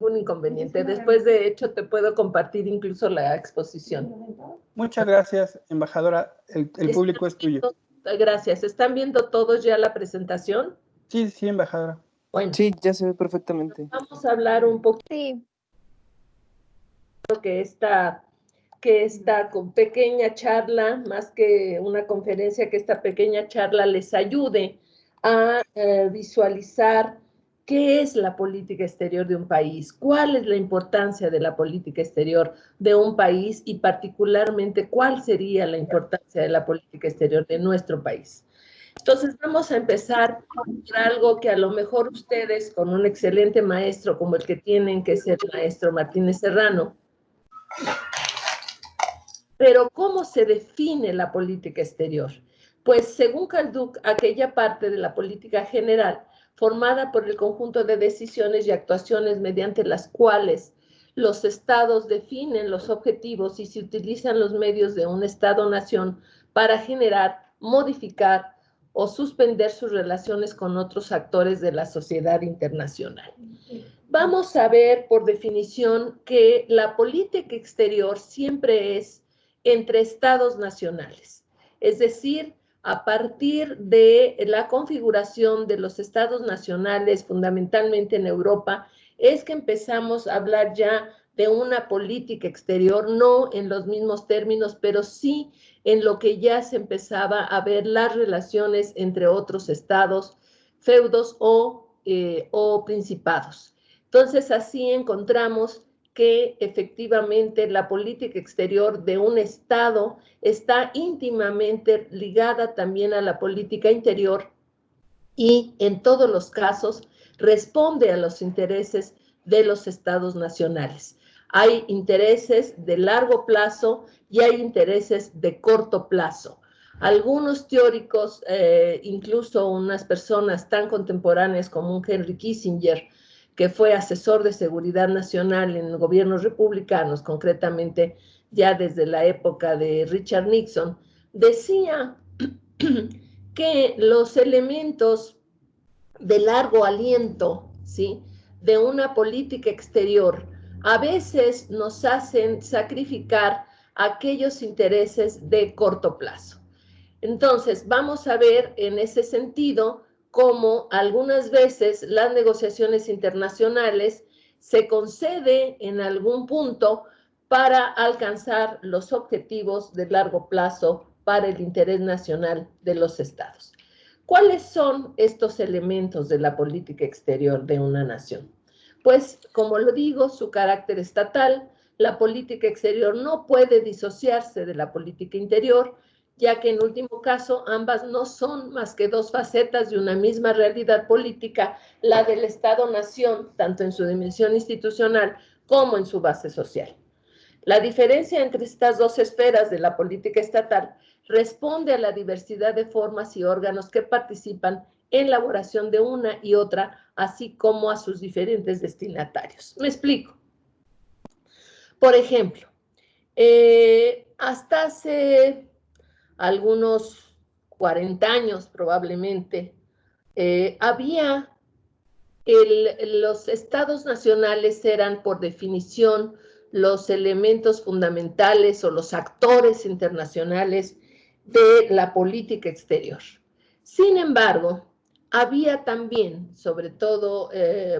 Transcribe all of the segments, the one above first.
ningún inconveniente. Después, de hecho, te puedo compartir incluso la exposición. Muchas gracias, embajadora. El público es tuyo. Gracias. ¿Están viendo todos ya la presentación? Sí, sí, embajadora. Bueno, sí, ya se ve perfectamente. Vamos a hablar un poquito que esta pequeña charla, más que una conferencia, que esta pequeña charla les ayude a visualizar qué es la política exterior de un país, cuál es la importancia de la política exterior de un país y particularmente cuál sería la importancia de la política exterior de nuestro país. Entonces vamos a empezar por algo que a lo mejor ustedes, con un excelente maestro como el que tienen, que es el maestro Martínez Serrano. Pero ¿cómo se define la política exterior? Pues según Calduc, aquella parte de la política general formada por el conjunto de decisiones y actuaciones mediante las cuales los estados definen los objetivos y se utilizan los medios de un estado-nación para generar, modificar o suspender sus relaciones con otros actores de la sociedad internacional. Vamos a ver por definición que la política exterior siempre es entre estados nacionales, es decir, a partir de la configuración de los estados nacionales, fundamentalmente en Europa, es que empezamos a hablar ya de una política exterior, no en los mismos términos, pero sí en lo que ya se empezaba a ver las relaciones entre otros estados, feudos o principados. Entonces, así encontramos que efectivamente la política exterior de un Estado está íntimamente ligada también a la política interior y en todos los casos responde a los intereses de los estados nacionales. Hay intereses de largo plazo y hay intereses de corto plazo. Algunos teóricos, incluso unas personas tan contemporáneas como un Henry Kissinger, que fue asesor de seguridad nacional en gobiernos republicanos, concretamente ya desde la época de Richard Nixon, decía que los elementos de largo aliento, ¿sí?, de una política exterior a veces nos hacen sacrificar aquellos intereses de corto plazo. Entonces, vamos a ver en ese sentido cómo algunas veces las negociaciones internacionales se concede en algún punto para alcanzar los objetivos de largo plazo para el interés nacional de los estados. ¿Cuáles son estos elementos de la política exterior de una nación? Pues, como lo digo, su carácter estatal, la política exterior no puede disociarse de la política interior, ya que en último caso ambas no son más que dos facetas de una misma realidad política, la del Estado-nación, tanto en su dimensión institucional como en su base social. La diferencia entre estas dos esferas de la política estatal responde a la diversidad de formas y órganos que participan en la elaboración de una y otra, así como a sus diferentes destinatarios. Me explico. Por ejemplo, hasta hace algunos 40 años probablemente, los estados nacionales eran por definición los elementos fundamentales o los actores internacionales de la política exterior. Sin embargo, había también, sobre todo,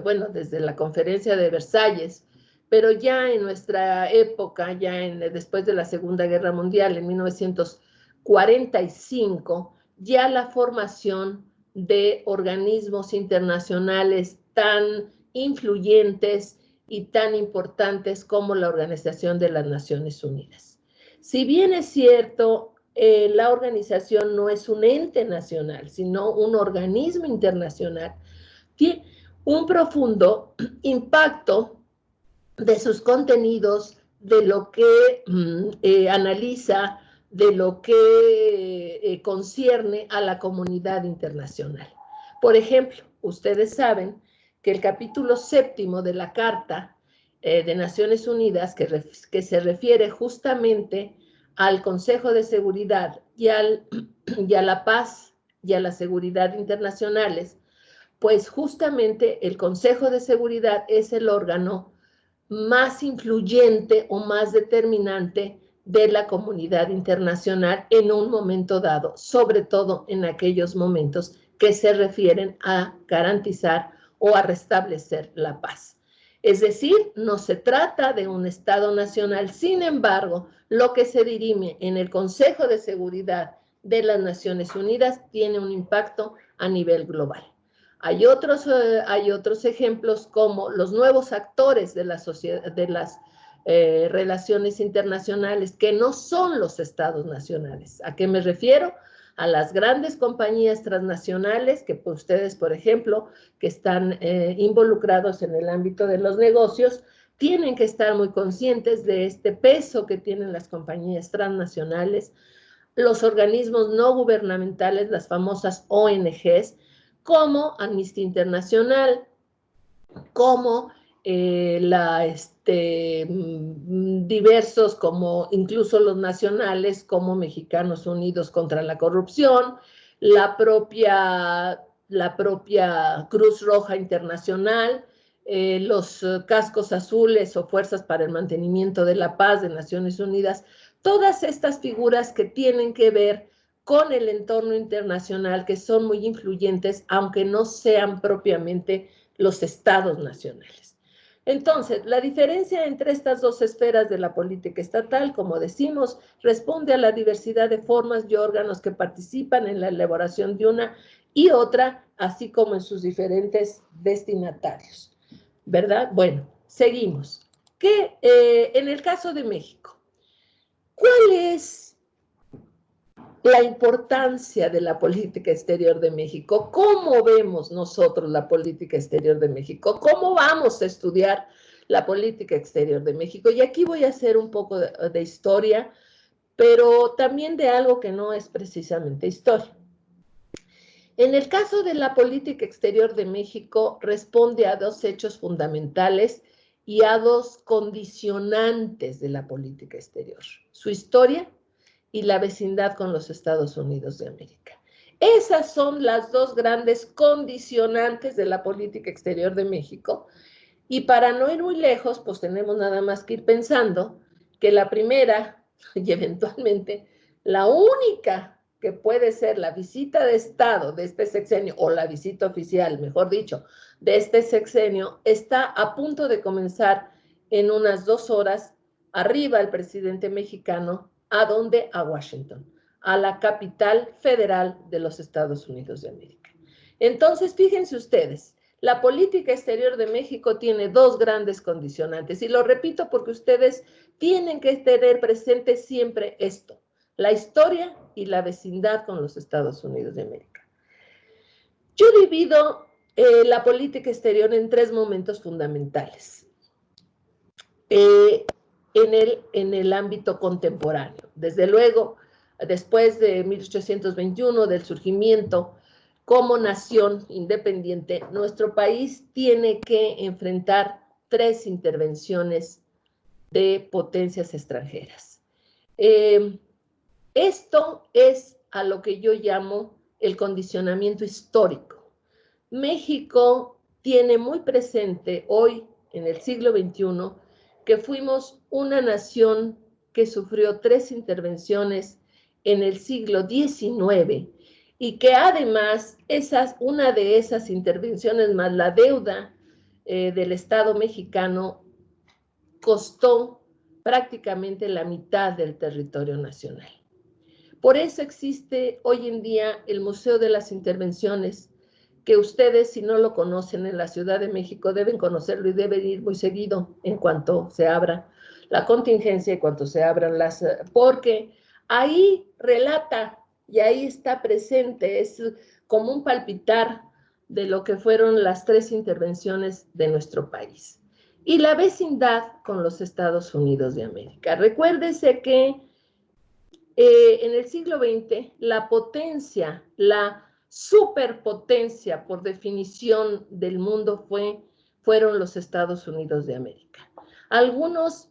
bueno, desde la Conferencia de Versalles, pero ya en nuestra época, después de la Segunda Guerra Mundial, en 1945, ya la formación de organismos internacionales tan influyentes y tan importantes como la Organización de las Naciones Unidas. Si bien es cierto, la organización no es un ente nacional, sino un organismo internacional, tiene un profundo impacto de sus contenidos, de lo que analiza, de lo que concierne a la comunidad internacional. Por ejemplo, ustedes saben que el capítulo 7 de la Carta de Naciones Unidas, que se refiere justamente al Consejo de Seguridad y a la paz y a la seguridad internacionales, pues justamente el Consejo de Seguridad es el órgano más influyente o más determinante de la comunidad internacional en un momento dado, sobre todo en aquellos momentos que se refieren a garantizar o a restablecer la paz. Es decir, no se trata de un Estado nacional, sin embargo, lo que se dirime en el Consejo de Seguridad de las Naciones Unidas tiene un impacto a nivel global. Hay otros ejemplos como los nuevos actores de la sociedad, de las relaciones internacionales, que no son los estados nacionales. ¿A qué me refiero? A las grandes compañías transnacionales, que ustedes, por ejemplo, que están involucrados en el ámbito de los negocios, tienen que estar muy conscientes de este peso que tienen las compañías transnacionales, los organismos no gubernamentales, las famosas ONGs, como Amnistía Internacional, como diversos, como incluso los nacionales, como Mexicanos Unidos contra la Corrupción, la propia Cruz Roja Internacional, los cascos azules o Fuerzas para el Mantenimiento de la Paz de Naciones Unidas, todas estas figuras que tienen que ver con el entorno internacional, que son muy influyentes, aunque no sean propiamente los estados nacionales. Entonces, la diferencia entre estas dos esferas de la política estatal, como decimos, responde a la diversidad de formas y órganos que participan en la elaboración de una y otra, así como en sus diferentes destinatarios, ¿verdad? Bueno, seguimos. En el caso de México, ¿cuál es la importancia de la política exterior de México? ¿Cómo vemos nosotros la política exterior de México? ¿Cómo vamos a estudiar la política exterior de México? Y aquí voy a hacer un poco de historia, pero también de algo que no es precisamente historia. En el caso de la política exterior de México, responde a dos hechos fundamentales y a dos condicionantes de la política exterior: su historia y la vecindad con los Estados Unidos de América. Esas son las dos grandes condicionantes de la política exterior de México. Y para no ir muy lejos, pues tenemos nada más que ir pensando que la primera, y eventualmente la única que puede ser la visita de Estado de este sexenio, o la visita oficial, mejor dicho, de este sexenio, está a punto de comenzar en unas 2 horas. Arriba el presidente mexicano. ¿A dónde? A Washington, a la capital federal de los Estados Unidos de América. Entonces, fíjense ustedes, la política exterior de México tiene dos grandes condicionantes, y lo repito porque ustedes tienen que tener presente siempre esto: la historia y la vecindad con los Estados Unidos de América. Yo divido la política exterior en 3 momentos fundamentales. En el ámbito contemporáneo. Desde luego, después de 1821, del surgimiento como nación independiente, nuestro país tiene que enfrentar 3 intervenciones de potencias extranjeras. Esto es a lo que yo llamo el condicionamiento histórico. México tiene muy presente hoy, en el siglo XXI, que fuimos una nación que sufrió 3 intervenciones en el siglo XIX, y que además una de esas intervenciones más la deuda del Estado mexicano costó prácticamente la mitad del territorio nacional. Por eso existe hoy en día el Museo de las Intervenciones, que ustedes, si no lo conocen, en la Ciudad de México deben conocerlo y deben ir muy seguido en cuanto se abra la contingencia, en cuanto se abran porque ahí relata y ahí está presente, es como un palpitar de lo que fueron las 3 intervenciones de nuestro país. Y la vecindad con los Estados Unidos de América. Recuérdese que en el siglo XX la potencia, la superpotencia por definición del mundo fueron los Estados Unidos de América. Algunos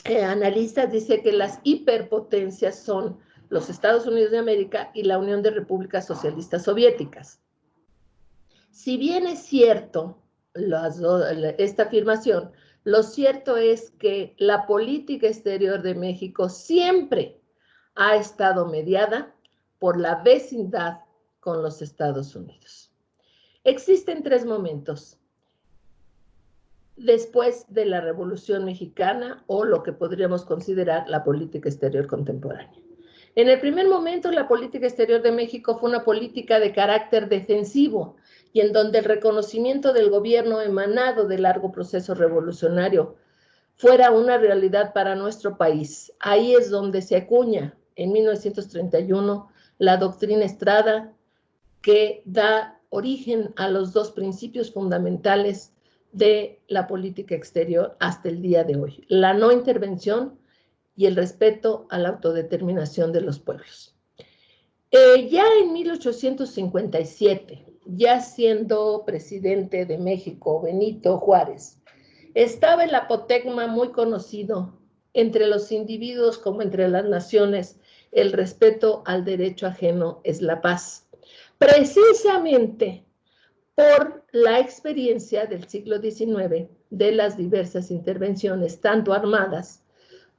analistas dicen que las hiperpotencias son los Estados Unidos de América y la Unión de Repúblicas Socialistas Soviéticas. Si bien es cierto esta afirmación, Lo cierto es que la política exterior de México siempre ha estado mediada por la vecindad con los Estados Unidos. Existen tres momentos después de la Revolución Mexicana o lo que podríamos considerar la política exterior contemporánea. En el primer momento, la política exterior de México fue una política de carácter defensivo y en donde el reconocimiento del gobierno emanado del largo proceso revolucionario fuera una realidad para nuestro país. Ahí es donde se acuña en 1931 la doctrina Estrada, que da origen a los dos principios fundamentales de la política exterior hasta el día de hoy: la no intervención y el respeto a la autodeterminación de los pueblos. Ya en 1857, ya siendo presidente de México, Benito Juárez, estaba el apotegma muy conocido entre los individuos como entre las naciones: el respeto al derecho ajeno es la paz. Precisamente por la experiencia del siglo XIX de las diversas intervenciones, tanto armadas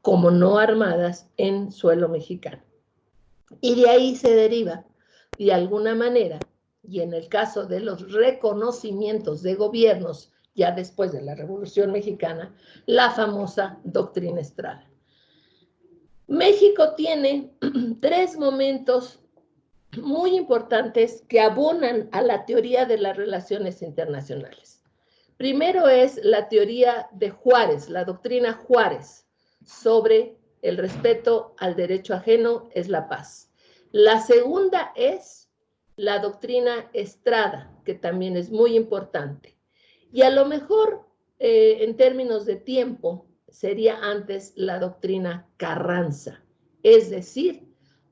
como no armadas, en suelo mexicano. Y de ahí se deriva, de alguna manera, y en el caso de los reconocimientos de gobiernos, ya después de la Revolución Mexicana, la famosa doctrina Estrada. México tiene tres momentos muy importantes que abonan a la teoría de las relaciones internacionales. Primero es la teoría de Juárez, la doctrina Juárez, sobre el respeto al derecho ajeno es la paz. La segunda es la doctrina Estrada, que también es muy importante. Y a lo mejor, en términos de tiempo, sería antes la doctrina Carranza, es decir,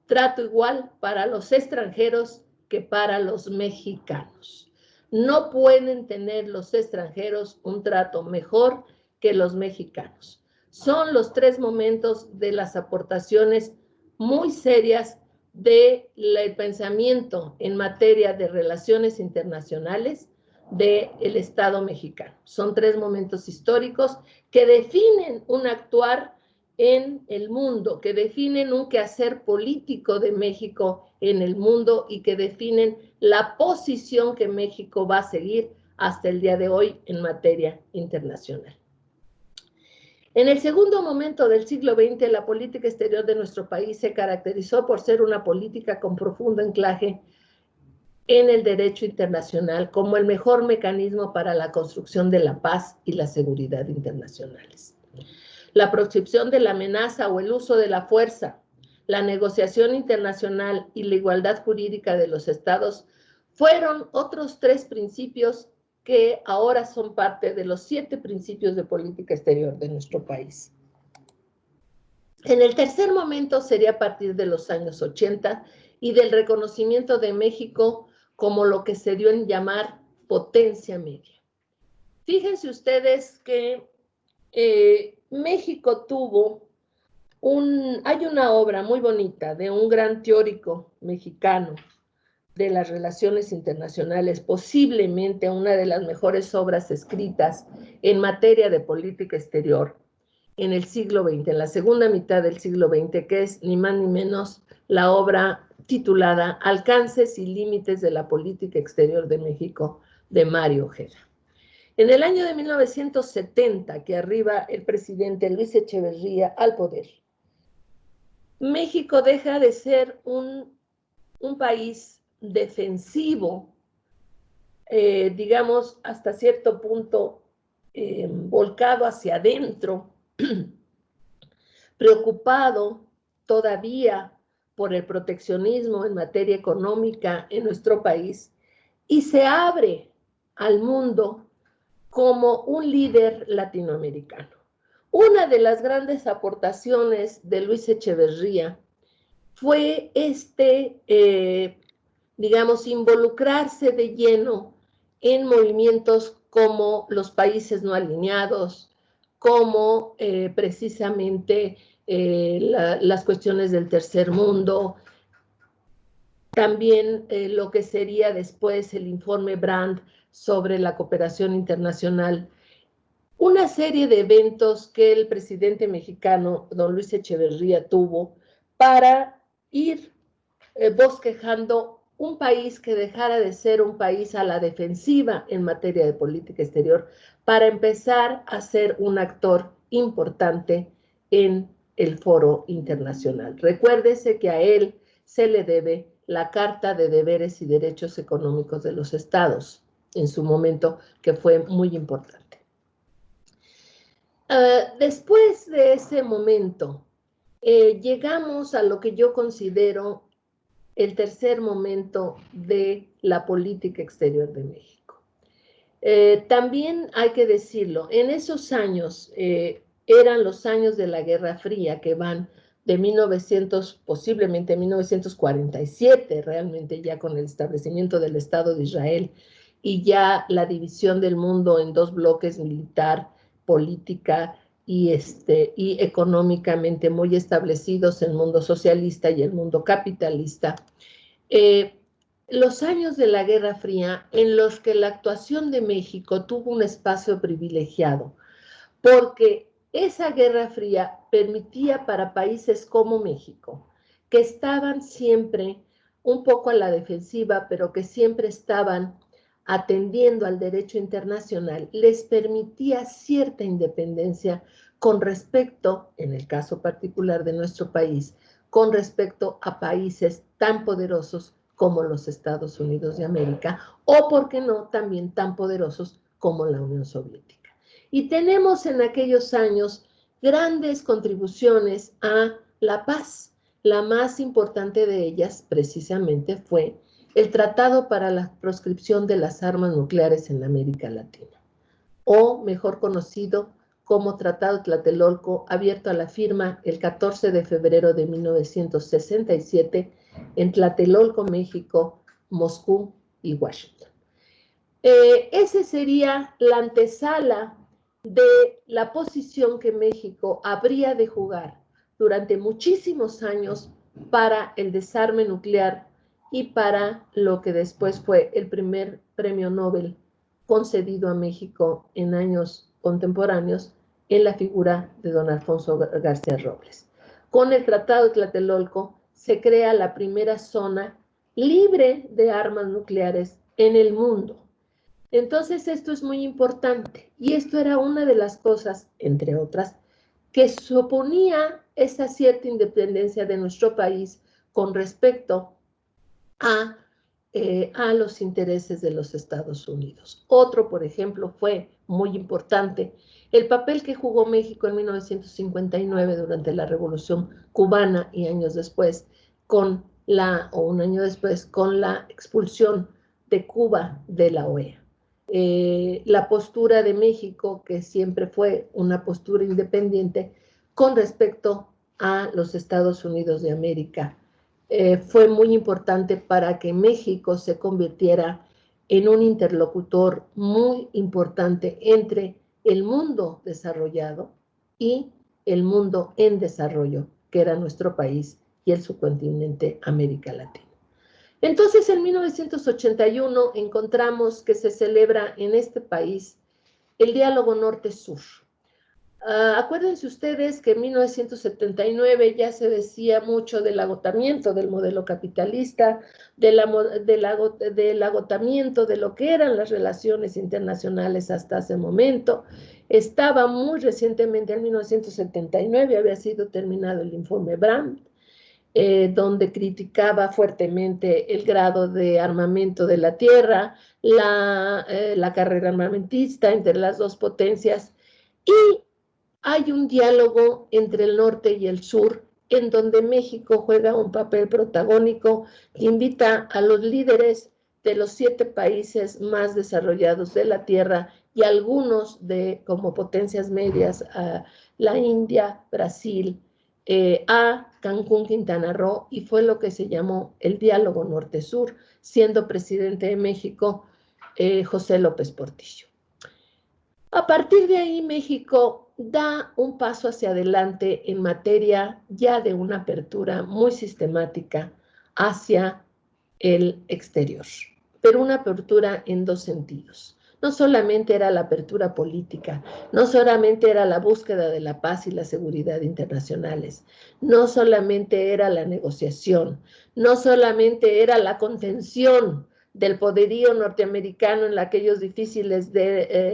trato igual para los extranjeros que para los mexicanos. No pueden tener los extranjeros un trato mejor que los mexicanos. Son los tres momentos de las aportaciones muy serias del pensamiento en materia de relaciones internacionales del Estado mexicano. Son tres momentos históricos que definen un actuar en el mundo, que definen un quehacer político de México en el mundo y que definen la posición que México va a seguir hasta el día de hoy en materia internacional. En el segundo momento del siglo XX, la política exterior de nuestro país se caracterizó por ser una política con profundo anclaje en el derecho internacional como el mejor mecanismo para la construcción de la paz y la seguridad internacionales. La proscripción de la amenaza o el uso de la fuerza, la negociación internacional y la igualdad jurídica de los estados fueron otros tres principios que ahora son parte de los 7 principios de política exterior de nuestro país. En el tercer momento sería a partir de los años 80 y del reconocimiento de México como lo que se dio en llamar potencia media. Fíjense ustedes que México tuvo hay una obra muy bonita de un gran teórico mexicano de las relaciones internacionales, posiblemente una de las mejores obras escritas en materia de política exterior en el siglo XX, en la segunda mitad del siglo XX, que es ni más ni menos la obra titulada Alcances y límites de la política exterior de México, de Mario Ojeda. En el año de 1970, que arriba el presidente Luis Echeverría al poder, México deja de ser un país defensivo, digamos, hasta cierto punto volcado hacia adentro, preocupado todavía por el proteccionismo en materia económica en nuestro país, y se abre al mundo como un líder latinoamericano. Una de las grandes aportaciones de Luis Echeverría fue digamos, involucrarse de lleno en movimientos como los países no alineados, como precisamente las cuestiones del tercer mundo, también lo que sería después el informe Brandt sobre la cooperación internacional. una serie de eventos que el presidente mexicano, don Luis Echeverría, tuvo para ir bosquejando un país que dejara de ser un país a la defensiva en materia de política exterior para empezar a ser un actor importante en el foro internacional. Recuérdese que a él se le debe la Carta de Deberes y Derechos Económicos de los Estados, en su momento, que fue muy importante. Después de ese momento, llegamos a lo que yo considero el tercer momento de la política exterior de México. También hay que decirlo, en esos años eran los años de la Guerra Fría, que van de 1900, posiblemente 1947, realmente ya con el establecimiento del Estado de Israel y ya la división del mundo en dos bloques, militar, política y económicamente muy establecidos, el mundo socialista y el mundo capitalista. Los años de la Guerra Fría en los que la actuación de México tuvo un espacio privilegiado, porque esa Guerra Fría permitía para países como México, que estaban siempre un poco a la defensiva, pero que siempre estaban atendiendo al derecho internacional, les permitía cierta independencia con respecto, en el caso particular de nuestro país, con respecto a países tan poderosos como los Estados Unidos de América, o, por qué no, también tan poderosos como la Unión Soviética. Y tenemos en aquellos años grandes contribuciones a la paz. La más importante de ellas, precisamente, fue el Tratado para la Proscripción de las Armas Nucleares en América Latina, o mejor conocido como Tratado Tlatelolco, abierto a la firma el 14 de febrero de 1967 en Tlatelolco, México, Moscú y Washington. Ese sería la antesala de la posición que México habría de jugar durante muchísimos años para el desarme nuclear y para lo que después fue el primer premio Nobel concedido a México en años contemporáneos en la figura de don Alfonso García Robles. Con el Tratado de Tlatelolco se crea la primera zona libre de armas nucleares en el mundo. Entonces esto es muy importante y esto era una de las cosas, entre otras, que suponía esa cierta independencia de nuestro país con respecto a los intereses de los Estados Unidos. Otro, por ejemplo, fue muy importante el papel que jugó México en 1959 durante la Revolución Cubana y años después, un año después, con la expulsión de Cuba de la OEA. La postura de México, que siempre fue una postura independiente con respecto a los Estados Unidos de América, fue muy importante para que México se convirtiera en un interlocutor muy importante entre el mundo desarrollado y el mundo en desarrollo, que era nuestro país y el subcontinente América Latina. Entonces, en 1981 encontramos que se celebra en este país el diálogo norte-sur. Acuérdense ustedes que en 1979 ya se decía mucho del agotamiento del modelo capitalista, del agotamiento de lo que eran las relaciones internacionales hasta ese momento. Estaba muy recientemente, en 1979, había sido terminado el informe Brandt, donde criticaba fuertemente el grado de armamento de la tierra, la carrera armamentista entre las dos potencias, y hay un diálogo entre el norte y el sur, en donde México juega un papel protagónico que invita a los líderes de los 7 países más desarrollados de la Tierra y algunos como potencias medias, a la India, Brasil, a Cancún, Quintana Roo, y fue lo que se llamó el diálogo norte-sur, siendo presidente de México José López Portillo. A partir de ahí, México da un paso hacia adelante en materia ya de una apertura muy sistemática hacia el exterior, pero una apertura en dos sentidos. no solamente era la apertura política, no solamente era la búsqueda de la paz y la seguridad internacionales, no solamente era la negociación, no solamente era la contención del poderío norteamericano en aquellos difíciles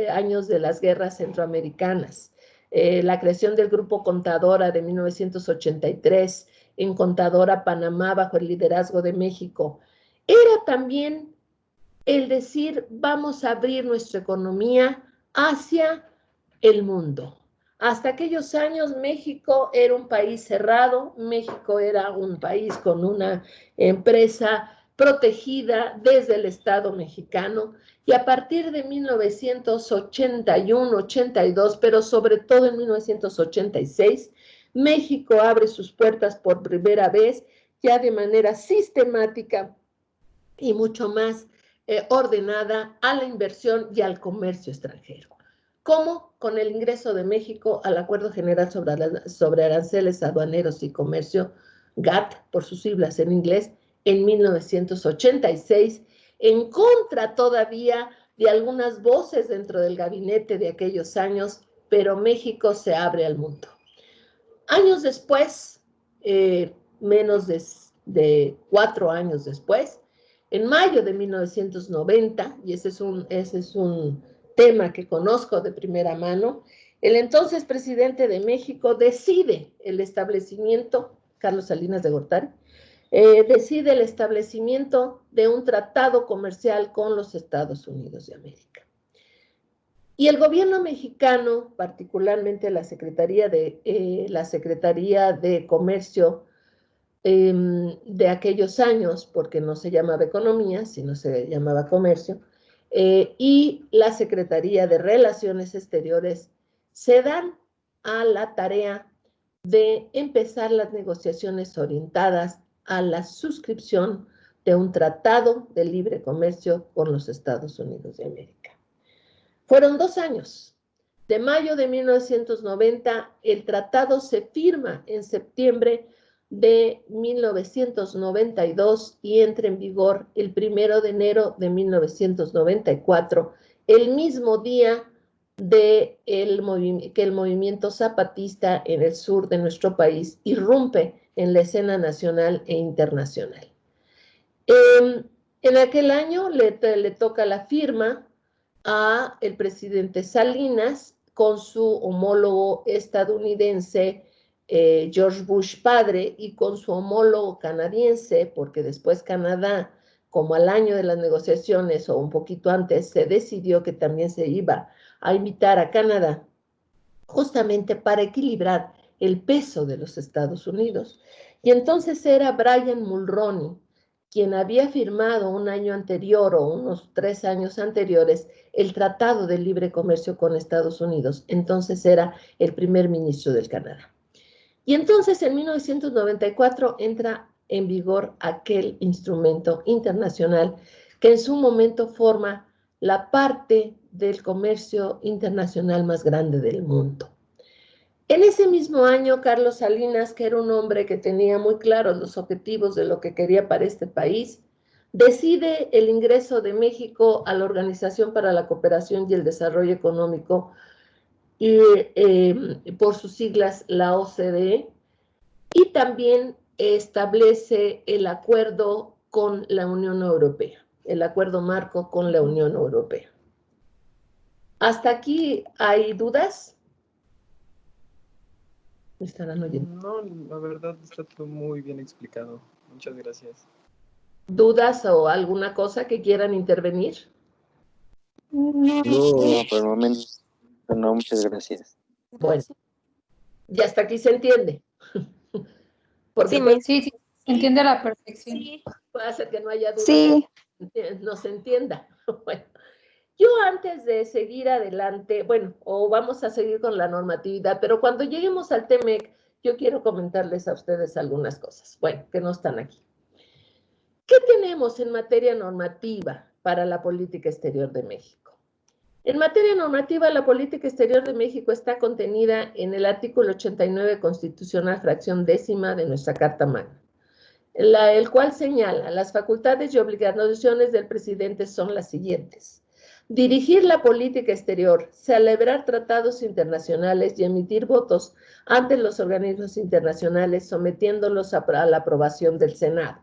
años de las guerras centroamericanas, la creación del Grupo Contadora de 1983, en Contadora Panamá bajo el liderazgo de México, era también el decir vamos a abrir nuestra economía hacia el mundo. Hasta aquellos años México era un país cerrado, México era un país con una empresa protegida desde el Estado mexicano, y a partir de 1981, 82, pero sobre todo en 1986, México abre sus puertas por primera vez, ya de manera sistemática y mucho más ordenada, a la inversión y al comercio extranjero. ¿Cómo? Con el ingreso de México al Acuerdo General sobre Aranceles Aduaneros y Comercio, GATT, por sus siglas en inglés, en 1986, en contra todavía de algunas voces dentro del gabinete de aquellos años, pero México se abre al mundo. Años después, menos de 4 años después, en mayo de 1990, y ese es un tema que conozco de primera mano, el entonces presidente de México decide el establecimiento, Carlos Salinas de Gortari, decide el establecimiento de un tratado comercial con los Estados Unidos de América. Y el gobierno mexicano, particularmente la Secretaría de Comercio de aquellos años, porque no se llamaba economía, sino se llamaba comercio, y la Secretaría de Relaciones Exteriores se dan a la tarea de empezar las negociaciones orientadas a la suscripción de un tratado de libre comercio con los Estados Unidos de América. Fueron 2 años. De mayo de 1990, el tratado se firma en septiembre de 1992 y entra en vigor el 1 de enero de 1994, el mismo día que el movimiento zapatista en el sur de nuestro país irrumpe en la escena nacional e internacional. En aquel año le toca la firma a el presidente Salinas con su homólogo estadounidense George Bush padre y con su homólogo canadiense, porque después Canadá, como al año de las negociaciones o un poquito antes, se decidió que también se iba a invitar a Canadá, justamente para equilibrar el peso de los Estados Unidos. Y entonces era Brian Mulroney quien había firmado un año anterior o unos 3 años anteriores el Tratado de Libre Comercio con Estados Unidos. Entonces era el primer ministro del Canadá. Y entonces en 1994 entra en vigor aquel instrumento internacional que en su momento forma la parte del comercio internacional más grande del mundo. En ese mismo año, Carlos Salinas, que era un hombre que tenía muy claros los objetivos de lo que quería para este país, decide el ingreso de México a la Organización para la Cooperación y el Desarrollo Económico, y por sus siglas la OCDE, y también establece el acuerdo con la Unión Europea, el acuerdo marco con la Unión Europea. ¿Hasta aquí hay dudas? ¿Me estarán oyendo? No, la verdad está todo muy bien explicado. Muchas gracias. ¿Dudas o alguna cosa que quieran intervenir? No, por el momento no, muchas gracias. Bueno, ya hasta aquí se entiende. Porque Sí, se entiende a la perfección. sí, puede ser que no haya dudas, Sí. no se entienda. Bueno, yo antes de seguir adelante, bueno, o vamos a seguir con la normatividad, pero cuando lleguemos al TEMEC, yo quiero comentarles a ustedes algunas cosas, bueno, que no están aquí. ¿Qué tenemos en materia normativa para la política exterior de México? En materia normativa, la política exterior de México está contenida en el artículo 89 constitucional, fracción 10ª de nuestra Carta Magna, el cual señala: las facultades y obligaciones del presidente son las siguientes: dirigir la política exterior, celebrar tratados internacionales y emitir votos ante los organismos internacionales, sometiéndolos a la aprobación del Senado.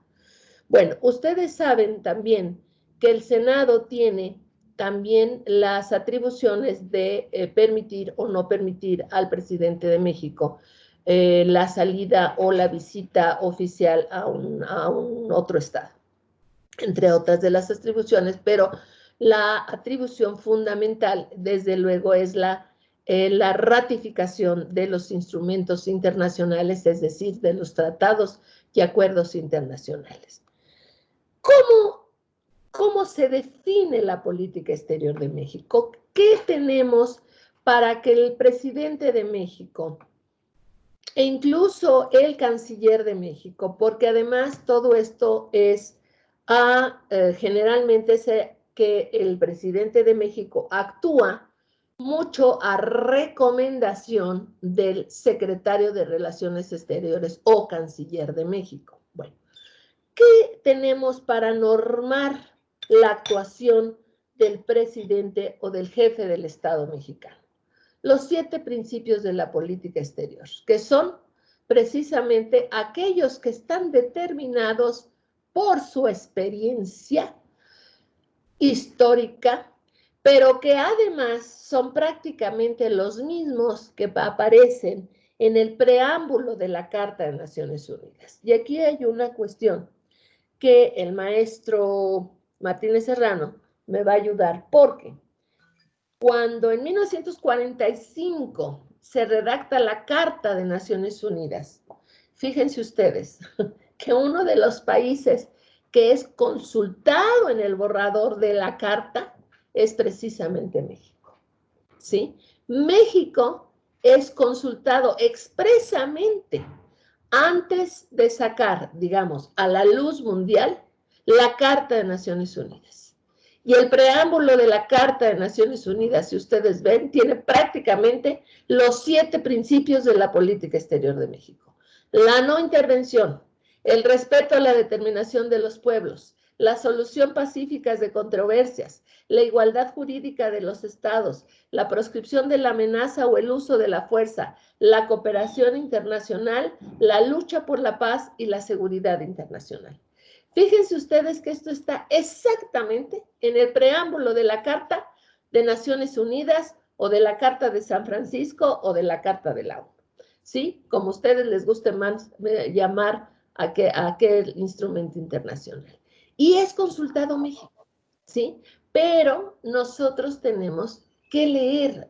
Bueno, ustedes saben también que el Senado tiene también las atribuciones de permitir o no permitir al presidente de México la salida o la visita oficial a un otro estado, entre otras de las atribuciones, pero la atribución fundamental, desde luego, es la ratificación de los instrumentos internacionales, es decir, de los tratados y acuerdos internacionales. ¿Cómo se define la política exterior de México? ¿Qué tenemos para que el presidente de México e incluso el canciller de México, porque además todo esto es generalmente que el presidente de México actúa mucho a recomendación del secretario de Relaciones Exteriores o canciller de México? Bueno, ¿qué tenemos para normar la actuación del presidente o del jefe del Estado mexicano? Los 7 principios de la política exterior, que son precisamente aquellos que están determinados por su experiencia histórica, pero que además son prácticamente los mismos que aparecen en el preámbulo de la Carta de Naciones Unidas. Y aquí hay una cuestión que el maestro Martínez Serrano me va a ayudar, porque cuando en 1945 se redacta la Carta de Naciones Unidas, fíjense ustedes que uno de los países que es consultado en el borrador de la Carta es precisamente México, ¿sí? México es consultado expresamente antes de sacar, digamos, a la luz mundial la Carta de Naciones Unidas. Y el preámbulo de la Carta de Naciones Unidas, si ustedes ven, tiene prácticamente los 7 principios de la política exterior de México. La no intervención, el respeto a la determinación de los pueblos, la solución pacífica de controversias, la igualdad jurídica de los estados, la proscripción de la amenaza o el uso de la fuerza, la cooperación internacional, la lucha por la paz y la seguridad internacional. Fíjense ustedes que esto está exactamente en el preámbulo de la Carta de Naciones Unidas o de la Carta de San Francisco o de la Carta de la ONU, ¿sí? Como a ustedes les guste más llamar a aquel instrumento internacional. Y es consultado México, ¿sí? Pero nosotros tenemos que leer,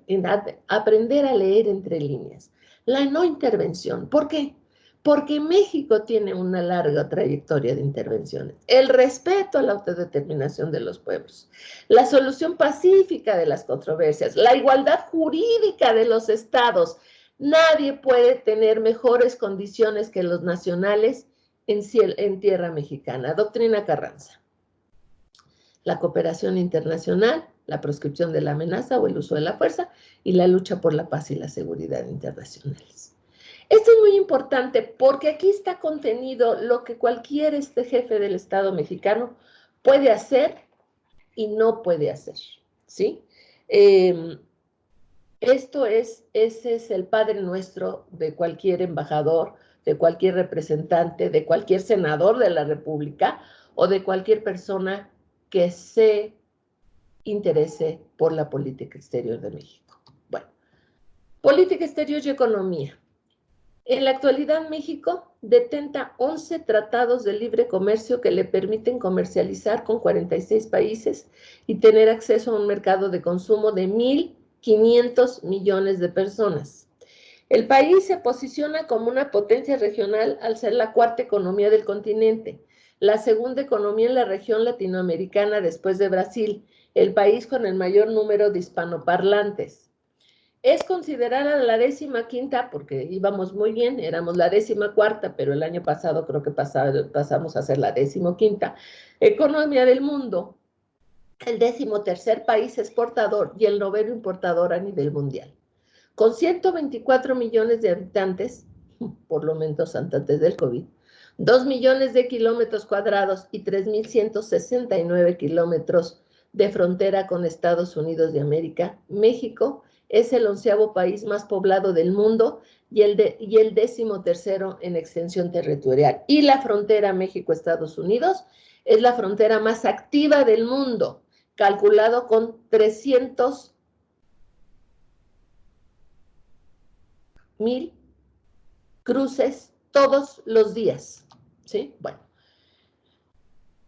aprender a leer entre líneas. La no intervención, ¿por qué? Porque México tiene una larga trayectoria de intervenciones. El respeto a la autodeterminación de los pueblos, la solución pacífica de las controversias, la igualdad jurídica de los estados. Nadie puede tener mejores condiciones que los nacionales en tierra mexicana. Doctrina Carranza. La cooperación internacional, la proscripción de la amenaza o el uso de la fuerza y la lucha por la paz y la seguridad internacionales. Esto es muy importante porque aquí está contenido lo que cualquier jefe del Estado mexicano puede hacer y no puede hacer, ¿sí? Ese es el Padre Nuestro de cualquier embajador, de cualquier representante, de cualquier senador de la República o de cualquier persona que se interese por la política exterior de México. Bueno, política exterior y economía. En la actualidad, México detenta 11 tratados de libre comercio que le permiten comercializar con 46 países y tener acceso a un mercado de consumo de 1.500 millones de personas. El país se posiciona como una potencia regional al ser la 4ª economía del continente, la 2ª economía en la región latinoamericana después de Brasil, el país con el mayor número de hispanoparlantes. Es considerada la 15ª, porque íbamos muy bien, éramos la 14ª, pero el año pasado creo que pasamos a ser la 15ª economía del mundo, el 13º país exportador y el 9º importador a nivel mundial. Con 124 millones de habitantes, por lo menos antes del COVID, 2 millones de kilómetros cuadrados y 3.169 kilómetros de frontera con Estados Unidos de América. México es el 11º país más poblado del mundo y el 13º en extensión territorial. Y la frontera México-Estados Unidos es la frontera más activa del mundo, calculado con 300,000 cruces todos los días. ¿Sí? Bueno.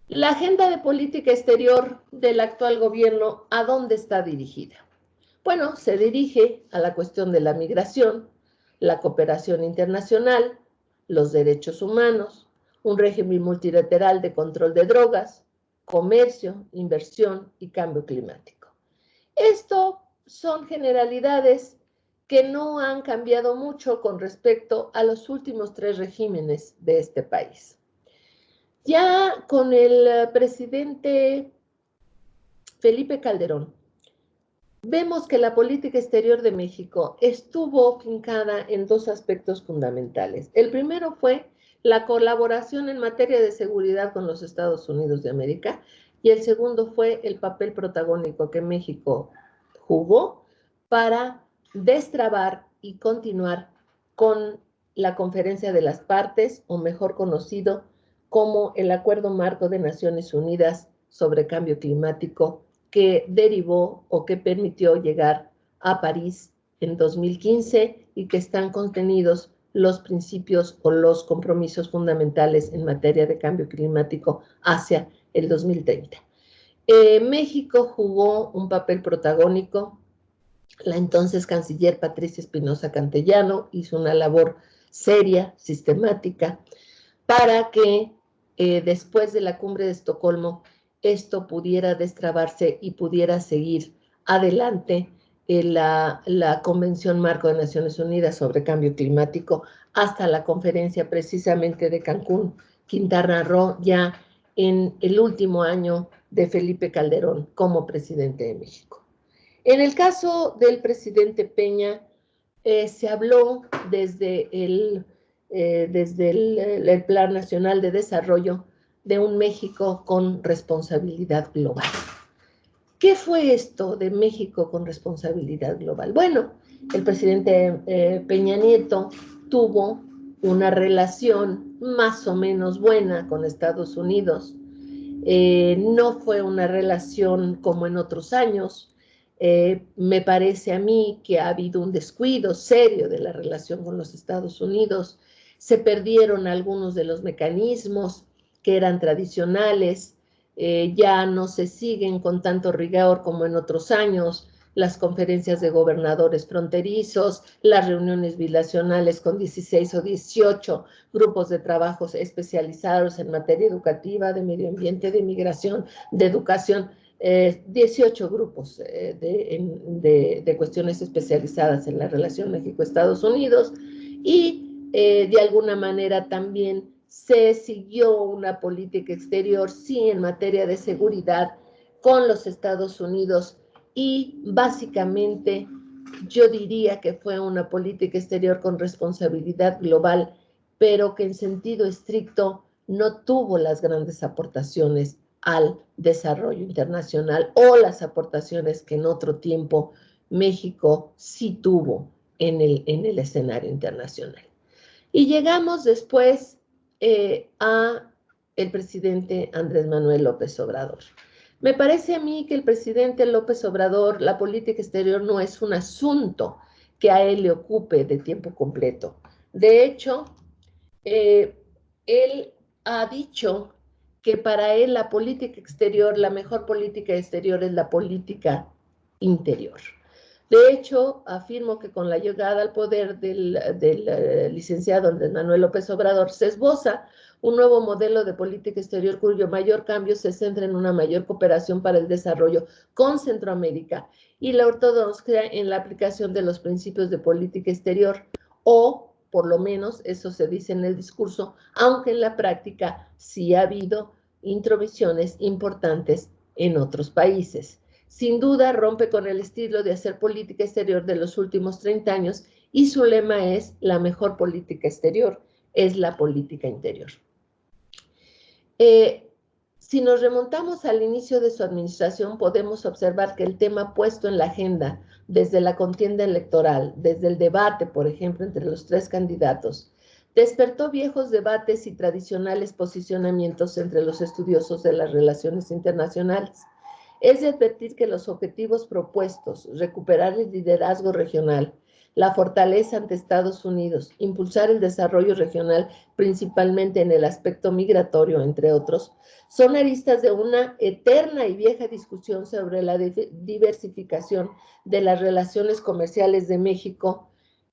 La agenda de política exterior del actual gobierno, ¿a dónde está dirigida? Bueno, se dirige a la cuestión de la migración, la cooperación internacional, los derechos humanos, un régimen multilateral de control de drogas, comercio, inversión y cambio climático. Esto son generalidades que no han cambiado mucho con respecto a los últimos 3 regímenes de este país. Ya con el presidente Felipe Calderón, vemos que la política exterior de México estuvo fincada en 2 aspectos fundamentales. El primero fue la colaboración en materia de seguridad con los Estados Unidos de América, y el segundo fue el papel protagónico que México jugó para destrabar y continuar con la Conferencia de las Partes, o mejor conocido como el Acuerdo Marco de Naciones Unidas sobre Cambio Climático, que derivó o que permitió llegar a París en 2015 y que están contenidos los principios o los compromisos fundamentales en materia de cambio climático hacia el 2030. México jugó un papel protagónico. La entonces canciller Patricia Espinosa Cantellano hizo una labor seria, sistemática, para que después de la cumbre de Estocolmo esto pudiera destrabarse y pudiera seguir adelante la Convención Marco de Naciones Unidas sobre Cambio Climático hasta la conferencia precisamente de Cancún, Quintana Roo, ya en el último año de Felipe Calderón como presidente de México. En el caso del presidente Peña, se habló desde el Plan Nacional de Desarrollo de un México con responsabilidad global. ¿Qué fue esto de México con responsabilidad global? Bueno, el presidente Peña Nieto tuvo una relación más o menos buena con Estados Unidos. No fue una relación como en otros años. Me parece a mí que ha habido un descuido serio de la relación con los Estados Unidos. Se perdieron algunos de los mecanismos que eran tradicionales, ya no se siguen con tanto rigor como en otros años, las conferencias de gobernadores fronterizos, las reuniones bilaterales con 16 o 18 grupos de trabajos especializados en materia educativa, de medio ambiente, de migración, de educación, 18 grupos de cuestiones especializadas en la relación México-Estados Unidos, y de alguna manera también se siguió una política exterior, sí, en materia de seguridad con los Estados Unidos, y básicamente yo diría que fue una política exterior con responsabilidad global, pero que en sentido estricto no tuvo las grandes aportaciones al desarrollo internacional o las aportaciones que en otro tiempo México sí tuvo en el escenario internacional. Y llegamos después a el presidente Andrés Manuel López Obrador. Me parece a mí que el presidente López Obrador, la política exterior no es un asunto que a él le ocupe de tiempo completo. De hecho, él ha dicho que para él la política exterior, la mejor política exterior es la política interior. De hecho, afirmo que con la llegada al poder del licenciado Andrés Manuel López Obrador se esboza un nuevo modelo de política exterior cuyo mayor cambio se centra en una mayor cooperación para el desarrollo con Centroamérica y la ortodoxia en la aplicación de los principios de política exterior, o por lo menos eso se dice en el discurso, aunque en la práctica sí ha habido intromisiones importantes en otros países. Sin duda rompe con el estilo de hacer política exterior de los últimos 30 años y su lema es: la mejor política exterior es la política interior. Si nos remontamos al inicio de su administración, podemos observar que el tema puesto en la agenda desde la contienda electoral, desde el debate, por ejemplo, entre los tres candidatos, despertó viejos debates y tradicionales posicionamientos entre los estudiosos de las relaciones internacionales. Es de advertir que los objetivos propuestos, recuperar el liderazgo regional, la fortaleza ante Estados Unidos, impulsar el desarrollo regional, principalmente en el aspecto migratorio, entre otros, son aristas de una eterna y vieja discusión sobre la diversificación de las relaciones comerciales de México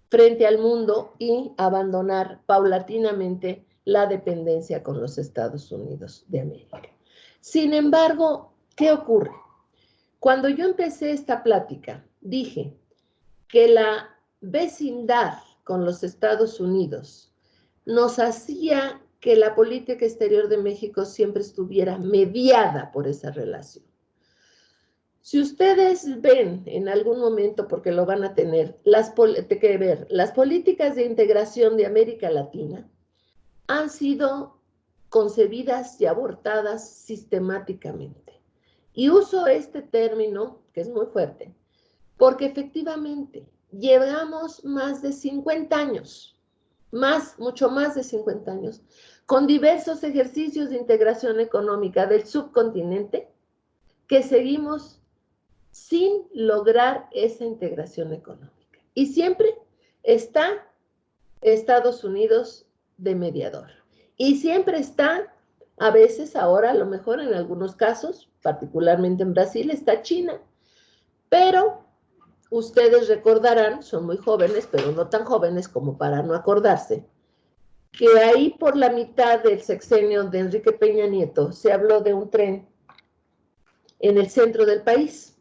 frente al mundo y abandonar paulatinamente la dependencia con los Estados Unidos de América. Sin embargo, ¿qué ocurre? Cuando yo empecé esta plática, dije que la vecindad con los Estados Unidos nos hacía que la política exterior de México siempre estuviera mediada por esa relación. Si ustedes ven en algún momento, porque lo van a tener, las políticas de integración de América Latina han sido concebidas y abortadas sistemáticamente. Y uso este término, que es muy fuerte, porque efectivamente llevamos más de 50 años, mucho más de 50 años, con diversos ejercicios de integración económica del subcontinente que seguimos sin lograr esa integración económica. Y siempre está Estados Unidos de mediador. Y siempre está, a veces ahora, a lo mejor en algunos casos, particularmente en Brasil, está China. Pero ustedes recordarán, son muy jóvenes, pero no tan jóvenes como para no acordarse, que ahí por la mitad del sexenio de Enrique Peña Nieto se habló de un tren en el centro del país.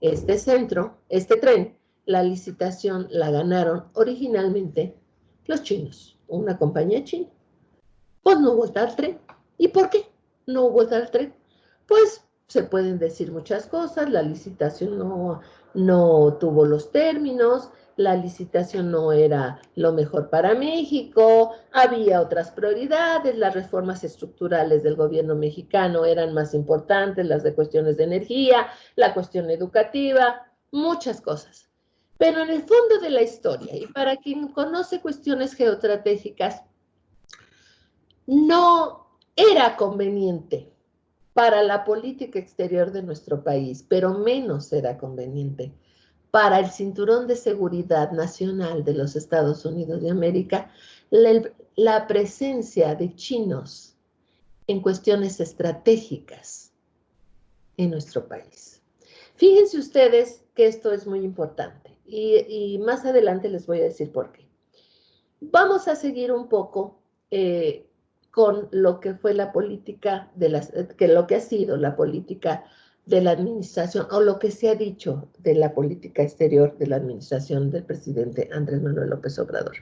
Este tren, la licitación la ganaron originalmente los chinos, una compañía china. Pues no hubo tal tren. ¿Y por qué no hubo tal tren? Pues se pueden decir muchas cosas, la licitación no tuvo los términos, la licitación no era lo mejor para México, había otras prioridades, las reformas estructurales del gobierno mexicano eran más importantes, las de cuestiones de energía, la cuestión educativa, muchas cosas. Pero en el fondo de la historia, y para quien conoce cuestiones geoestratégicas, no era conveniente para la política exterior de nuestro país, pero menos era conveniente para el cinturón de seguridad nacional de los Estados Unidos de América, la presencia de chinos en cuestiones estratégicas en nuestro país. Fíjense ustedes que esto es muy importante y más adelante les voy a decir por qué. Vamos a seguir un poco con lo que fue la política lo que ha sido la política de la administración, o lo que se ha dicho de la política exterior de la administración del presidente Andrés Manuel López Obrador.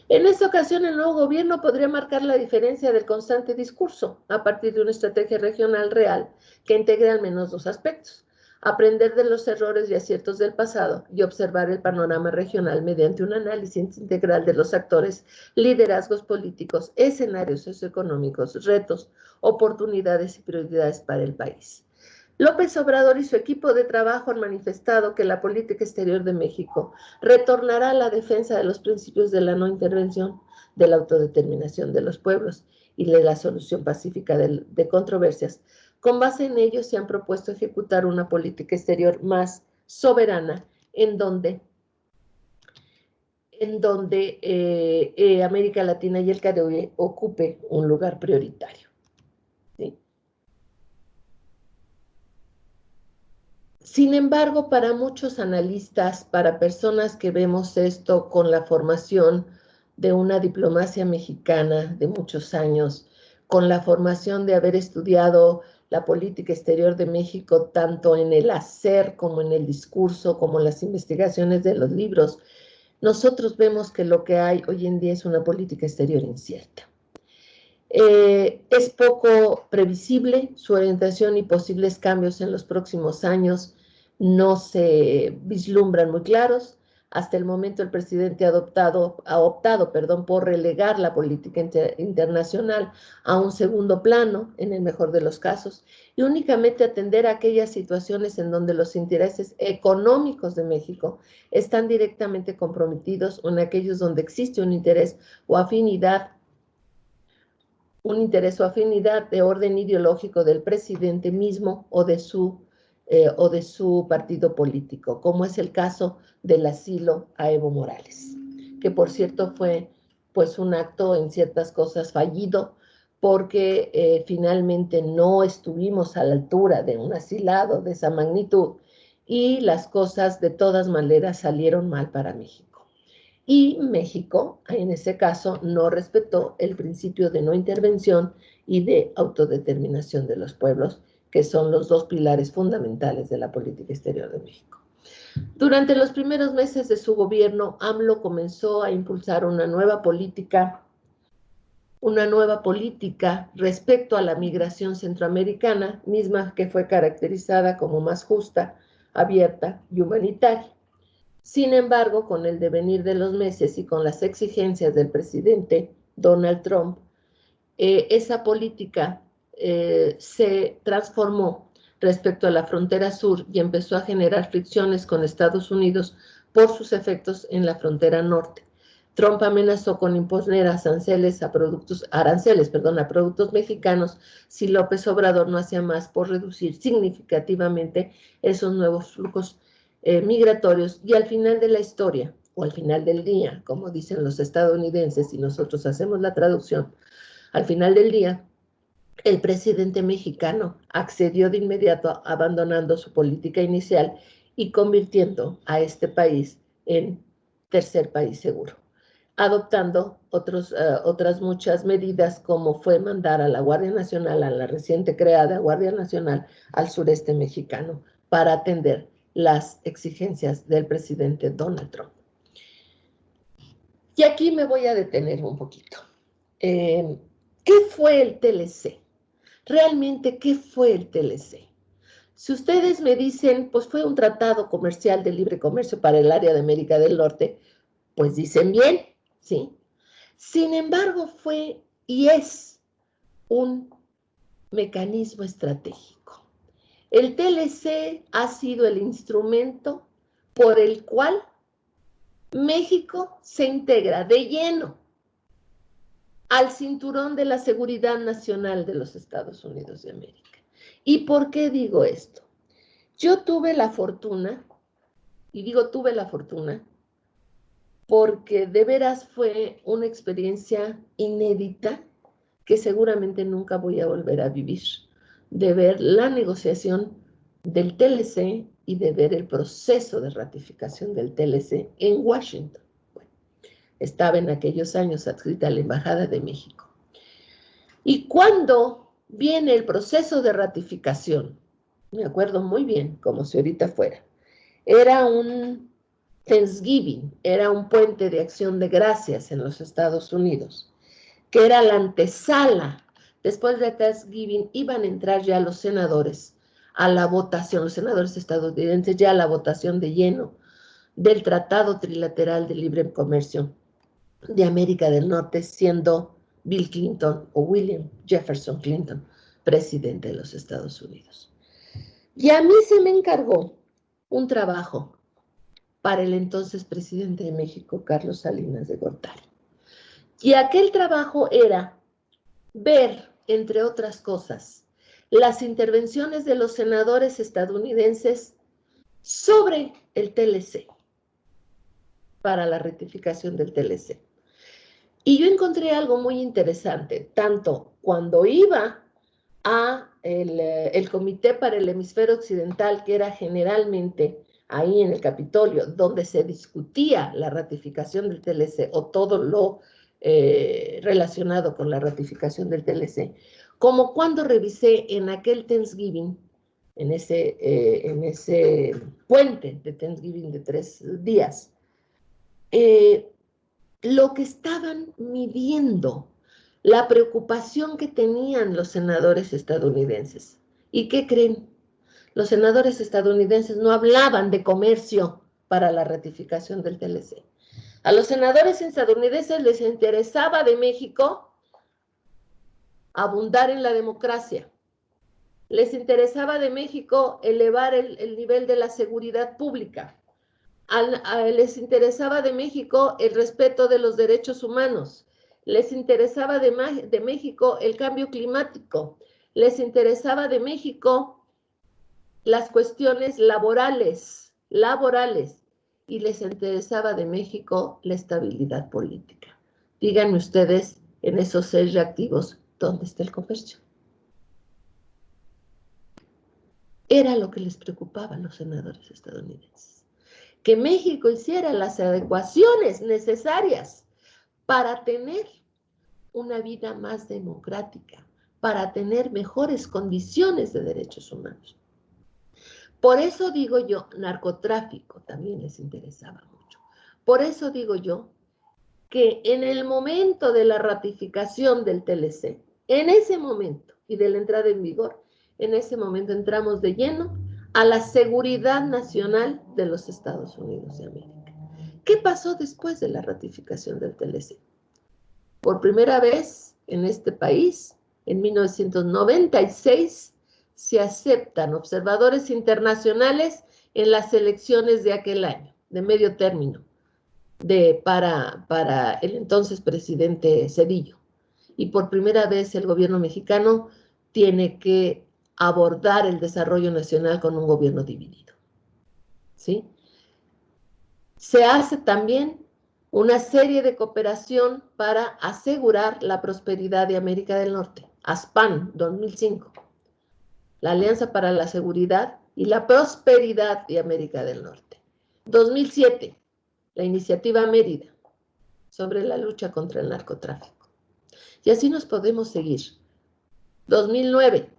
En esta ocasión, el nuevo gobierno podría marcar la diferencia del constante discurso a partir de una estrategia regional real que integre al menos dos aspectos: aprender de los errores y aciertos del pasado y observar el panorama regional mediante un análisis integral de los actores, liderazgos políticos, escenarios socioeconómicos, retos, oportunidades y prioridades para el país. López Obrador y su equipo de trabajo han manifestado que la política exterior de México retornará a la defensa de los principios de la no intervención, de la autodeterminación de los pueblos y de la solución pacífica de controversias. Con base en ello, se han propuesto ejecutar una política exterior más soberana, en donde América Latina y el Caribe ocupe un lugar prioritario. ¿Sí? Sin embargo, para muchos analistas, para personas que vemos esto con la formación de una diplomacia mexicana de muchos años, con la formación de haber estudiado la política exterior de México, tanto en el hacer como en el discurso, como en las investigaciones de los libros, nosotros vemos que lo que hay hoy en día es una política exterior incierta. Es poco previsible su orientación y posibles cambios en los próximos años no se vislumbran muy claros. Hasta el momento el presidente ha optado, por relegar la política internacional a un segundo plano, en el mejor de los casos, y únicamente atender a aquellas situaciones en donde los intereses económicos de México están directamente comprometidos, o en aquellos donde existe un interés o afinidad de orden ideológico del presidente mismo o de su partido político, como es el caso del asilo a Evo Morales, que por cierto fue pues un acto en ciertas cosas fallido, porque finalmente no estuvimos a la altura de un asilado de esa magnitud y las cosas de todas maneras salieron mal para México. Y México, en ese caso, no respetó el principio de no intervención y de autodeterminación de los pueblos, que son los dos pilares fundamentales de la política exterior de México. Durante los primeros meses de su gobierno, AMLO comenzó a impulsar una nueva política respecto a la migración centroamericana, misma que fue caracterizada como más justa, abierta y humanitaria. Sin embargo, con el devenir de los meses y con las exigencias del presidente Donald Trump, esa política se transformó respecto a la frontera sur y empezó a generar fricciones con Estados Unidos por sus efectos en la frontera norte. Trump amenazó con imponer aranceles a productos mexicanos si López Obrador no hacía más por reducir significativamente esos nuevos flujos migratorios, y al final de la historia, o al final del día, como dicen los estadounidenses y nosotros hacemos la traducción, al final del día, el presidente mexicano accedió de inmediato abandonando su política inicial y convirtiendo a este país en tercer país seguro, adoptando otras muchas medidas, como fue mandar a la Guardia Nacional, a la reciente creada Guardia Nacional, al sureste mexicano para atender las exigencias del presidente Donald Trump. Y aquí me voy a detener un poquito. ¿Qué fue el TLC? Realmente, ¿qué fue el TLC? Si ustedes me dicen, pues fue un tratado comercial de libre comercio para el área de América del Norte, pues dicen bien, ¿sí? Sin embargo, fue y es un mecanismo estratégico. El TLC ha sido el instrumento por el cual México se integra de lleno al cinturón de la seguridad nacional de los Estados Unidos de América. ¿Y por qué digo esto? Yo tuve la fortuna, y digo tuve la fortuna, porque de veras fue una experiencia inédita que seguramente nunca voy a volver a vivir, de ver la negociación del TLC y de ver el proceso de ratificación del TLC en Washington. Bueno, estaba en aquellos años adscrita a la Embajada de México. Y cuando viene el proceso de ratificación, me acuerdo muy bien, como si ahorita fuera, era un Thanksgiving, era un puente de acción de gracias en los Estados Unidos, que era la antesala. Después de Thanksgiving iban a entrar ya los senadores a la votación, los senadores estadounidenses ya a la votación de lleno del Tratado Trilateral de Libre Comercio de América del Norte, siendo Bill Clinton o William Jefferson Clinton presidente de los Estados Unidos. Y a mí se me encargó un trabajo para el entonces presidente de México, Carlos Salinas de Gortari. Y aquel trabajo era ver, entre otras cosas, las intervenciones de los senadores estadounidenses sobre el TLC, para la ratificación del TLC. Y yo encontré algo muy interesante, tanto cuando iba a el Comité para el Hemisferio Occidental, que era generalmente ahí en el Capitolio, donde se discutía la ratificación del TLC o todo lo relacionado con la ratificación del TLC, como cuando revisé en aquel Thanksgiving, en ese puente de Thanksgiving de 3 días, lo que estaban midiendo, la preocupación que tenían los senadores estadounidenses. ¿Y qué creen? Los senadores estadounidenses no hablaban de comercio para la ratificación del TLC. A los senadores estadounidenses les interesaba de México abundar en la democracia. Les interesaba de México elevar el nivel de la seguridad pública. Les interesaba de México el respeto de los derechos humanos. Les interesaba de México el cambio climático. Les interesaba de México las cuestiones laborales, y les interesaba de México la estabilidad política. Díganme ustedes, en esos 6 reactivos, ¿dónde está el comercio? Era lo que les preocupaba a los senadores estadounidenses. Que México hiciera las adecuaciones necesarias para tener una vida más democrática, para tener mejores condiciones de derechos humanos. Por eso digo yo, narcotráfico también les interesaba mucho. Por eso digo yo que en el momento de la ratificación del TLC, en ese momento y de la entrada en vigor, en ese momento entramos de lleno a la seguridad nacional de los Estados Unidos de América. ¿Qué pasó después de la ratificación del TLC? Por primera vez en este país, en 1996, se aceptan observadores internacionales en las elecciones de aquel año, de medio término, para el entonces presidente Zedillo. Y por primera vez el gobierno mexicano tiene que abordar el desarrollo nacional con un gobierno dividido. ¿Sí? Se hace también una serie de cooperación para asegurar la prosperidad de América del Norte. ASPAN, 2005. La Alianza para la Seguridad y la Prosperidad de América del Norte. 2007, la Iniciativa Mérida sobre la lucha contra el narcotráfico. Y así nos podemos seguir. 2009,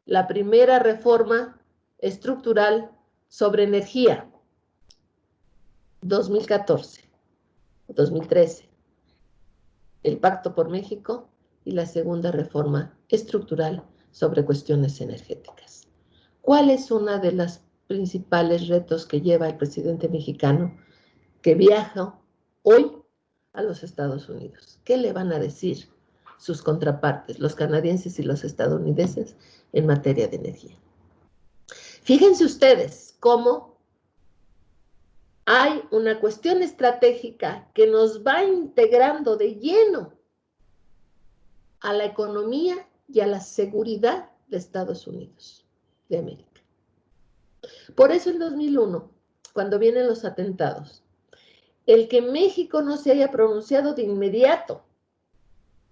la primera reforma estructural sobre energía. 2014, 2013, el Pacto por México y la segunda reforma estructural sobre cuestiones energéticas. ¿Cuál es uno de los principales retos que lleva el presidente mexicano que viaja hoy a los Estados Unidos? ¿Qué le van a decir sus contrapartes, los canadienses y los estadounidenses, en materia de energía? Fíjense ustedes cómo hay una cuestión estratégica que nos va integrando de lleno a la economía y a la seguridad de Estados Unidos de América. Por eso en 2001, cuando vienen los atentados, el que México no se haya pronunciado de inmediato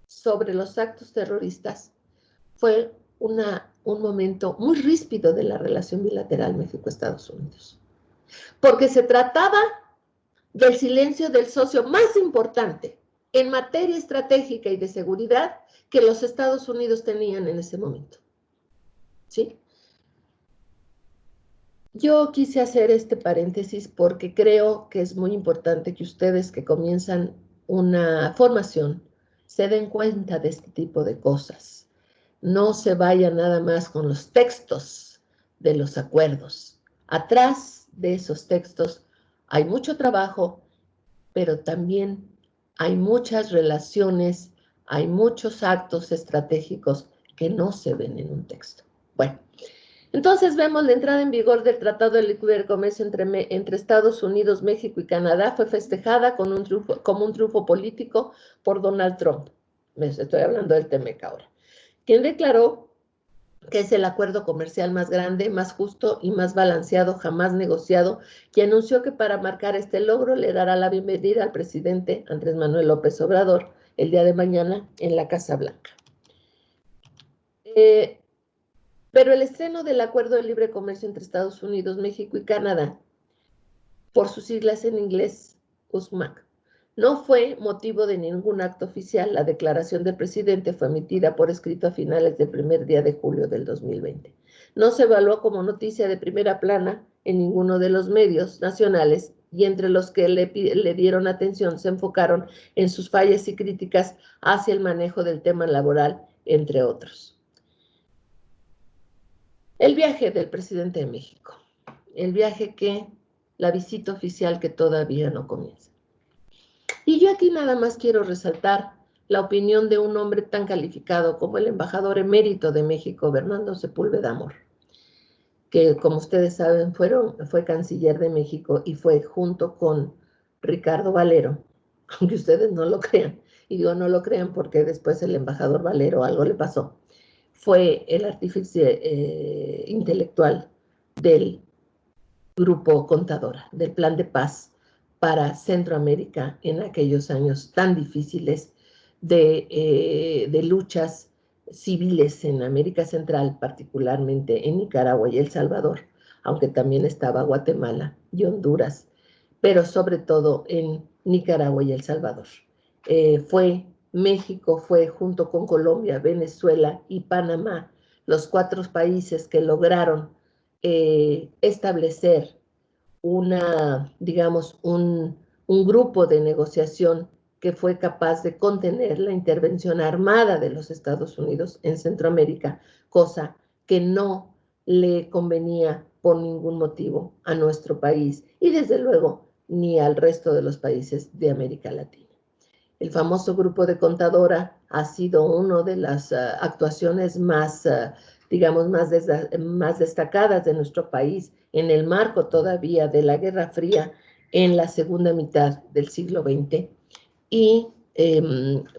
sobre los actos terroristas fue un momento muy ríspido de la relación bilateral México-Estados Unidos. Porque se trataba del silencio del socio más importante en materia estratégica y de seguridad que los Estados Unidos tenían en ese momento. ¿Sí? Yo quise hacer este paréntesis porque creo que es muy importante que ustedes que comienzan una formación se den cuenta de este tipo de cosas. No se vayan nada más con los textos de los acuerdos. Atrás de esos textos hay mucho trabajo, pero también hay muchas relaciones, hay muchos actos estratégicos que no se ven en un texto. Bueno, entonces vemos la entrada en vigor del Tratado de Libre Comercio entre Estados Unidos, México y Canadá. Fue festejada como un triunfo político por Donald Trump. Estoy hablando del TEMEC ahora, quien declaró que es el acuerdo comercial más grande, más justo y más balanceado jamás negociado, y anunció que para marcar este logro le dará la bienvenida al presidente Andrés Manuel López Obrador el día de mañana en la Casa Blanca. Pero el estreno del Acuerdo de Libre Comercio entre Estados Unidos, México y Canadá, por sus siglas en inglés, USMAC, no fue motivo de ningún acto oficial. La declaración del presidente fue emitida por escrito a finales del primer día de julio del 2020. No se evaluó como noticia de primera plana en ninguno de los medios nacionales y entre los que le dieron atención se enfocaron en sus fallas y críticas hacia el manejo del tema laboral, entre otros. El viaje del presidente de México, el viaje que la visita oficial que todavía no comienza. Y yo aquí nada más quiero resaltar la opinión de un hombre tan calificado como el embajador emérito de México, Bernardo Sepúlveda Amor, que como ustedes saben fue canciller de México y fue junto con Ricardo Valero, aunque ustedes no lo crean, y digo no lo crean porque después el embajador Valero algo le pasó, fue el artífice intelectual del Grupo Contadora, del Plan de Paz para Centroamérica en aquellos años tan difíciles de luchas civiles en América Central, particularmente en Nicaragua y El Salvador, aunque también estaba Guatemala y Honduras, pero sobre todo en Nicaragua y El Salvador. México fue junto con Colombia, Venezuela y Panamá los 4 países que lograron establecer digamos, un grupo de negociación que fue capaz de contener la intervención armada de los Estados Unidos en Centroamérica, cosa que no le convenía por ningún motivo a nuestro país y desde luego ni al resto de los países de América Latina. El famoso Grupo de Contadora ha sido una de las actuaciones más, digamos, más destacadas de nuestro país en el marco todavía de la Guerra Fría en la segunda mitad del siglo XX. Y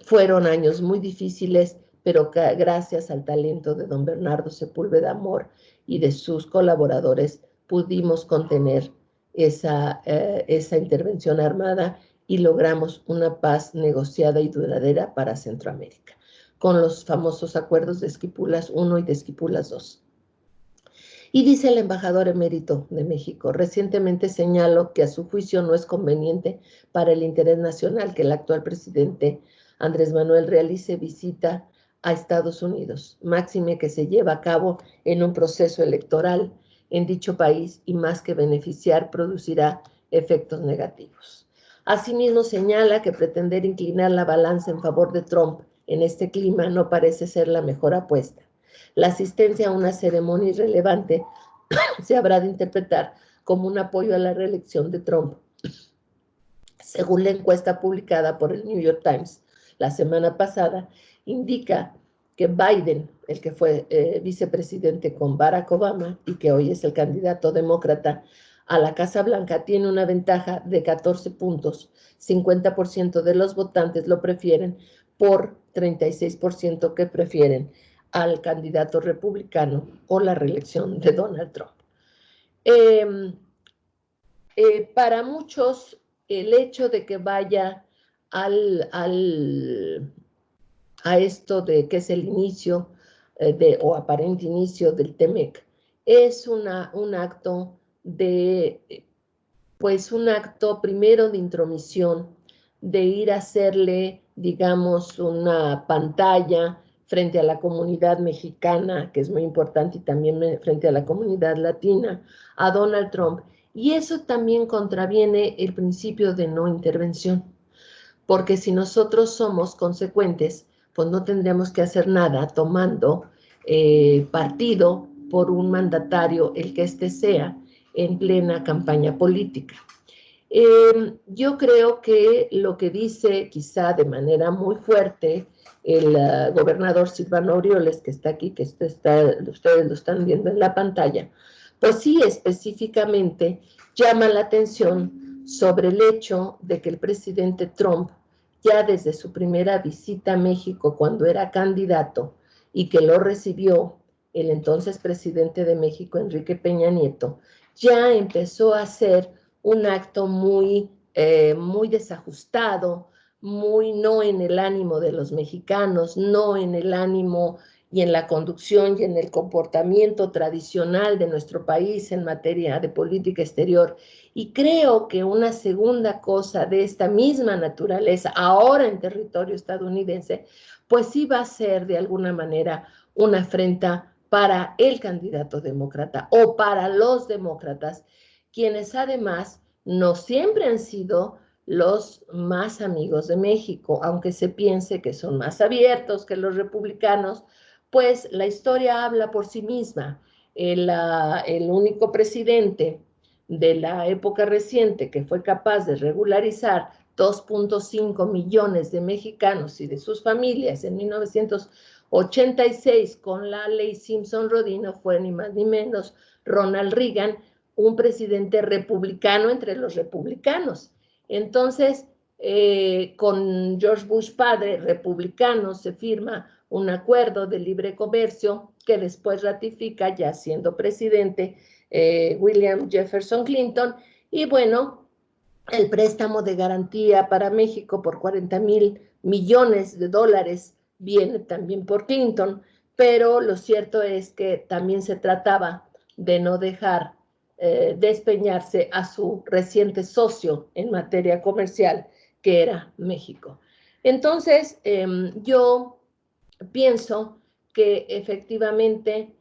fueron años muy difíciles, pero gracias al talento de don Bernardo Sepúlveda Amor y de sus colaboradores pudimos contener esa intervención armada y logramos una paz negociada y duradera para Centroamérica, con los famosos acuerdos de Esquipulas I y de Esquipulas II. Y dice el embajador emérito de México, recientemente señaló que a su juicio no es conveniente para el interés nacional que el actual presidente Andrés Manuel realice visita a Estados Unidos, máxime que se lleva a cabo en un proceso electoral en dicho país y más que beneficiar producirá efectos negativos. Asimismo señala que pretender inclinar la balanza en favor de Trump en este clima no parece ser la mejor apuesta. La asistencia a una ceremonia irrelevante se habrá de interpretar como un apoyo a la reelección de Trump. Según la encuesta publicada por el New York Times la semana pasada, indica que Biden, el que fue vicepresidente con Barack Obama y que hoy es el candidato demócrata a la Casa Blanca, tiene una ventaja de 14 puntos. 50% de los votantes lo prefieren por 36% que prefieren al candidato republicano o la reelección de Donald Trump. Para muchos, el hecho de que vaya a esto de que es el inicio o aparente inicio del TEMEC es un acto un acto primero de intromisión, de ir a hacerle, digamos, una pantalla frente a la comunidad mexicana, que es muy importante, y también frente a la comunidad latina, a Donald Trump. Y eso también contraviene el principio de no intervención, porque si nosotros somos consecuentes, pues no tendríamos que hacer nada tomando partido por un mandatario, el que éste sea, en plena campaña política. Yo creo que lo que dice quizá de manera muy fuerte el gobernador Silvano Aureoles, que está aquí, que ustedes lo están viendo en la pantalla, pues sí específicamente llama la atención sobre el hecho de que el presidente Trump, ya desde su primera visita a México cuando era candidato y que lo recibió el entonces presidente de México, Enrique Peña Nieto, ya empezó a hacer un acto muy desajustado, muy no en el ánimo de los mexicanos, no en el ánimo y en la conducción y en el comportamiento tradicional de nuestro país en materia de política exterior. Y creo que una segunda cosa de esta misma naturaleza, ahora en territorio estadounidense, pues sí va a ser de alguna manera una afrenta para el candidato demócrata o para los demócratas, quienes además no siempre han sido los más amigos de México, aunque se piense que son más abiertos que los republicanos, pues la historia habla por sí misma. El único presidente de la época reciente, que fue capaz de regularizar 2.5 millones de mexicanos y de sus familias en 1986 con la ley Simpson-Rodino, fue ni más ni menos Ronald Reagan, un presidente republicano entre los republicanos. Entonces, con George Bush padre, republicano, se firma un acuerdo de libre comercio que después ratifica, ya siendo presidente, William Jefferson Clinton, y bueno, el préstamo de garantía para México por 40,000 millones de dólares viene también por Clinton, pero lo cierto es que también se trataba de no dejar despeñarse a su reciente socio en materia comercial, que era México. Entonces, yo pienso que efectivamente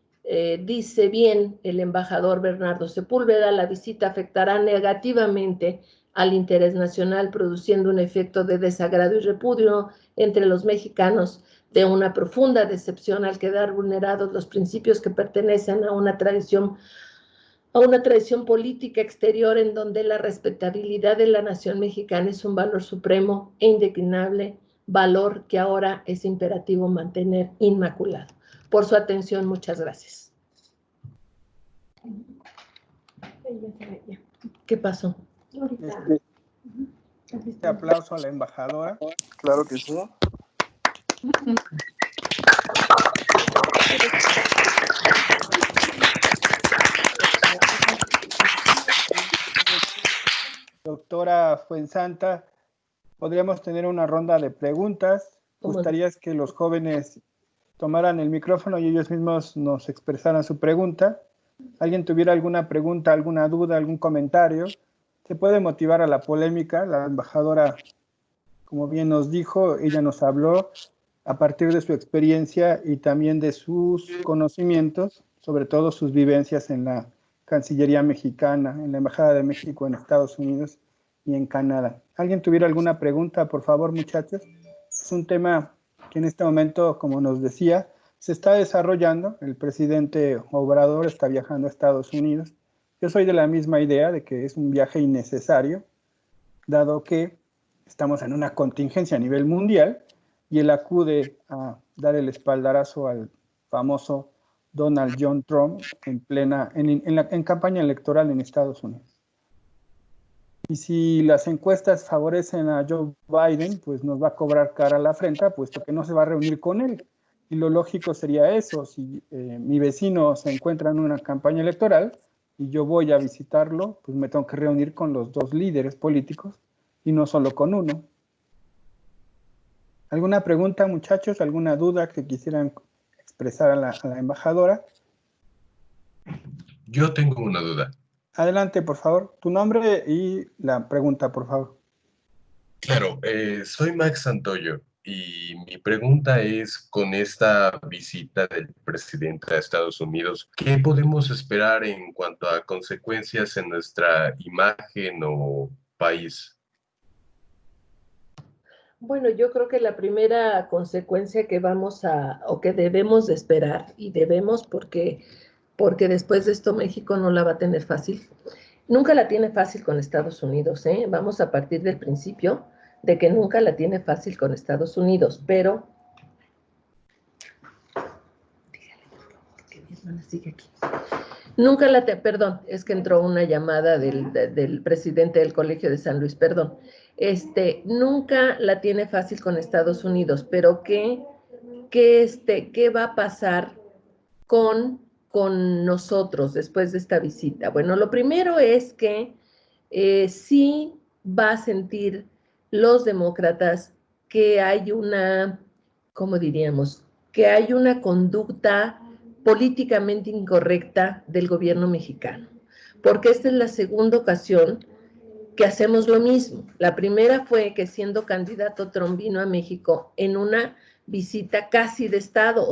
dice bien el embajador Bernardo Sepúlveda, la visita afectará negativamente al interés nacional, produciendo un efecto de desagrado y repudio entre los mexicanos, de una profunda decepción al quedar vulnerados los principios que pertenecen a una tradición política exterior en donde la respetabilidad de la nación mexicana es un valor supremo e indeclinable, valor que ahora es imperativo mantener inmaculado. Por su atención, muchas gracias. ¿Qué pasó? Este aplauso a la embajadora. Claro que sí. Doctora Fuensanta, podríamos tener una ronda de preguntas. Gustaría que los jóvenes tomaran el micrófono y ellos mismos nos expresaran su pregunta. ¿Alguien tuviera alguna pregunta, alguna duda, algún comentario? Se puede motivar a la polémica. La embajadora, como bien nos dijo, ella nos habló a partir de su experiencia y también de sus conocimientos, sobre todo sus vivencias en la Cancillería mexicana, en la Embajada de México en Estados Unidos y en Canadá. ¿Alguien tuviera alguna pregunta, por favor, muchachos? Es un tema que en este momento, como nos decía, se está desarrollando. El presidente Obrador está viajando a Estados Unidos. Yo soy de la misma idea de que es un viaje innecesario, dado que estamos en una contingencia a nivel mundial y él acude a dar el espaldarazo al famoso Donald John Trump en campaña electoral en Estados Unidos. Y si las encuestas favorecen a Joe Biden, pues nos va a cobrar cara a la afrenta, puesto que no se va a reunir con él. Y lo lógico sería eso: si mi vecino se encuentra en una campaña electoral y yo voy a visitarlo, pues me tengo que reunir con los dos líderes políticos y no solo con uno. ¿Alguna pregunta, muchachos? ¿Alguna duda que quisieran expresar a la embajadora? Yo tengo una duda. Adelante, por favor. Tu nombre y la pregunta, por favor. Claro, soy Max Santoyo y mi pregunta es, con esta visita del presidente a Estados Unidos, ¿qué podemos esperar en cuanto a consecuencias en nuestra imagen o país? Bueno, yo creo que la primera consecuencia que o que debemos de esperar, y debemos porque después de esto México no la va a tener fácil. Nunca la tiene fácil con Estados Unidos, ¿eh? Vamos a partir del principio de que nunca la tiene fácil con Estados Unidos, pero... Dígale, por favor, que mi hermana sigue aquí. Perdón, es que entró una llamada del presidente del Colegio de San Luis, perdón. Nunca la tiene fácil con Estados Unidos, pero ¿qué va a pasar con nosotros después de esta visita? Bueno, lo primero es que sí va a sentir los demócratas que hay ¿cómo diríamos? Que hay una conducta políticamente incorrecta del gobierno mexicano, porque esta es la segunda ocasión que hacemos lo mismo. La primera fue que, siendo candidato, Trump vino a México en una visita casi de Estado,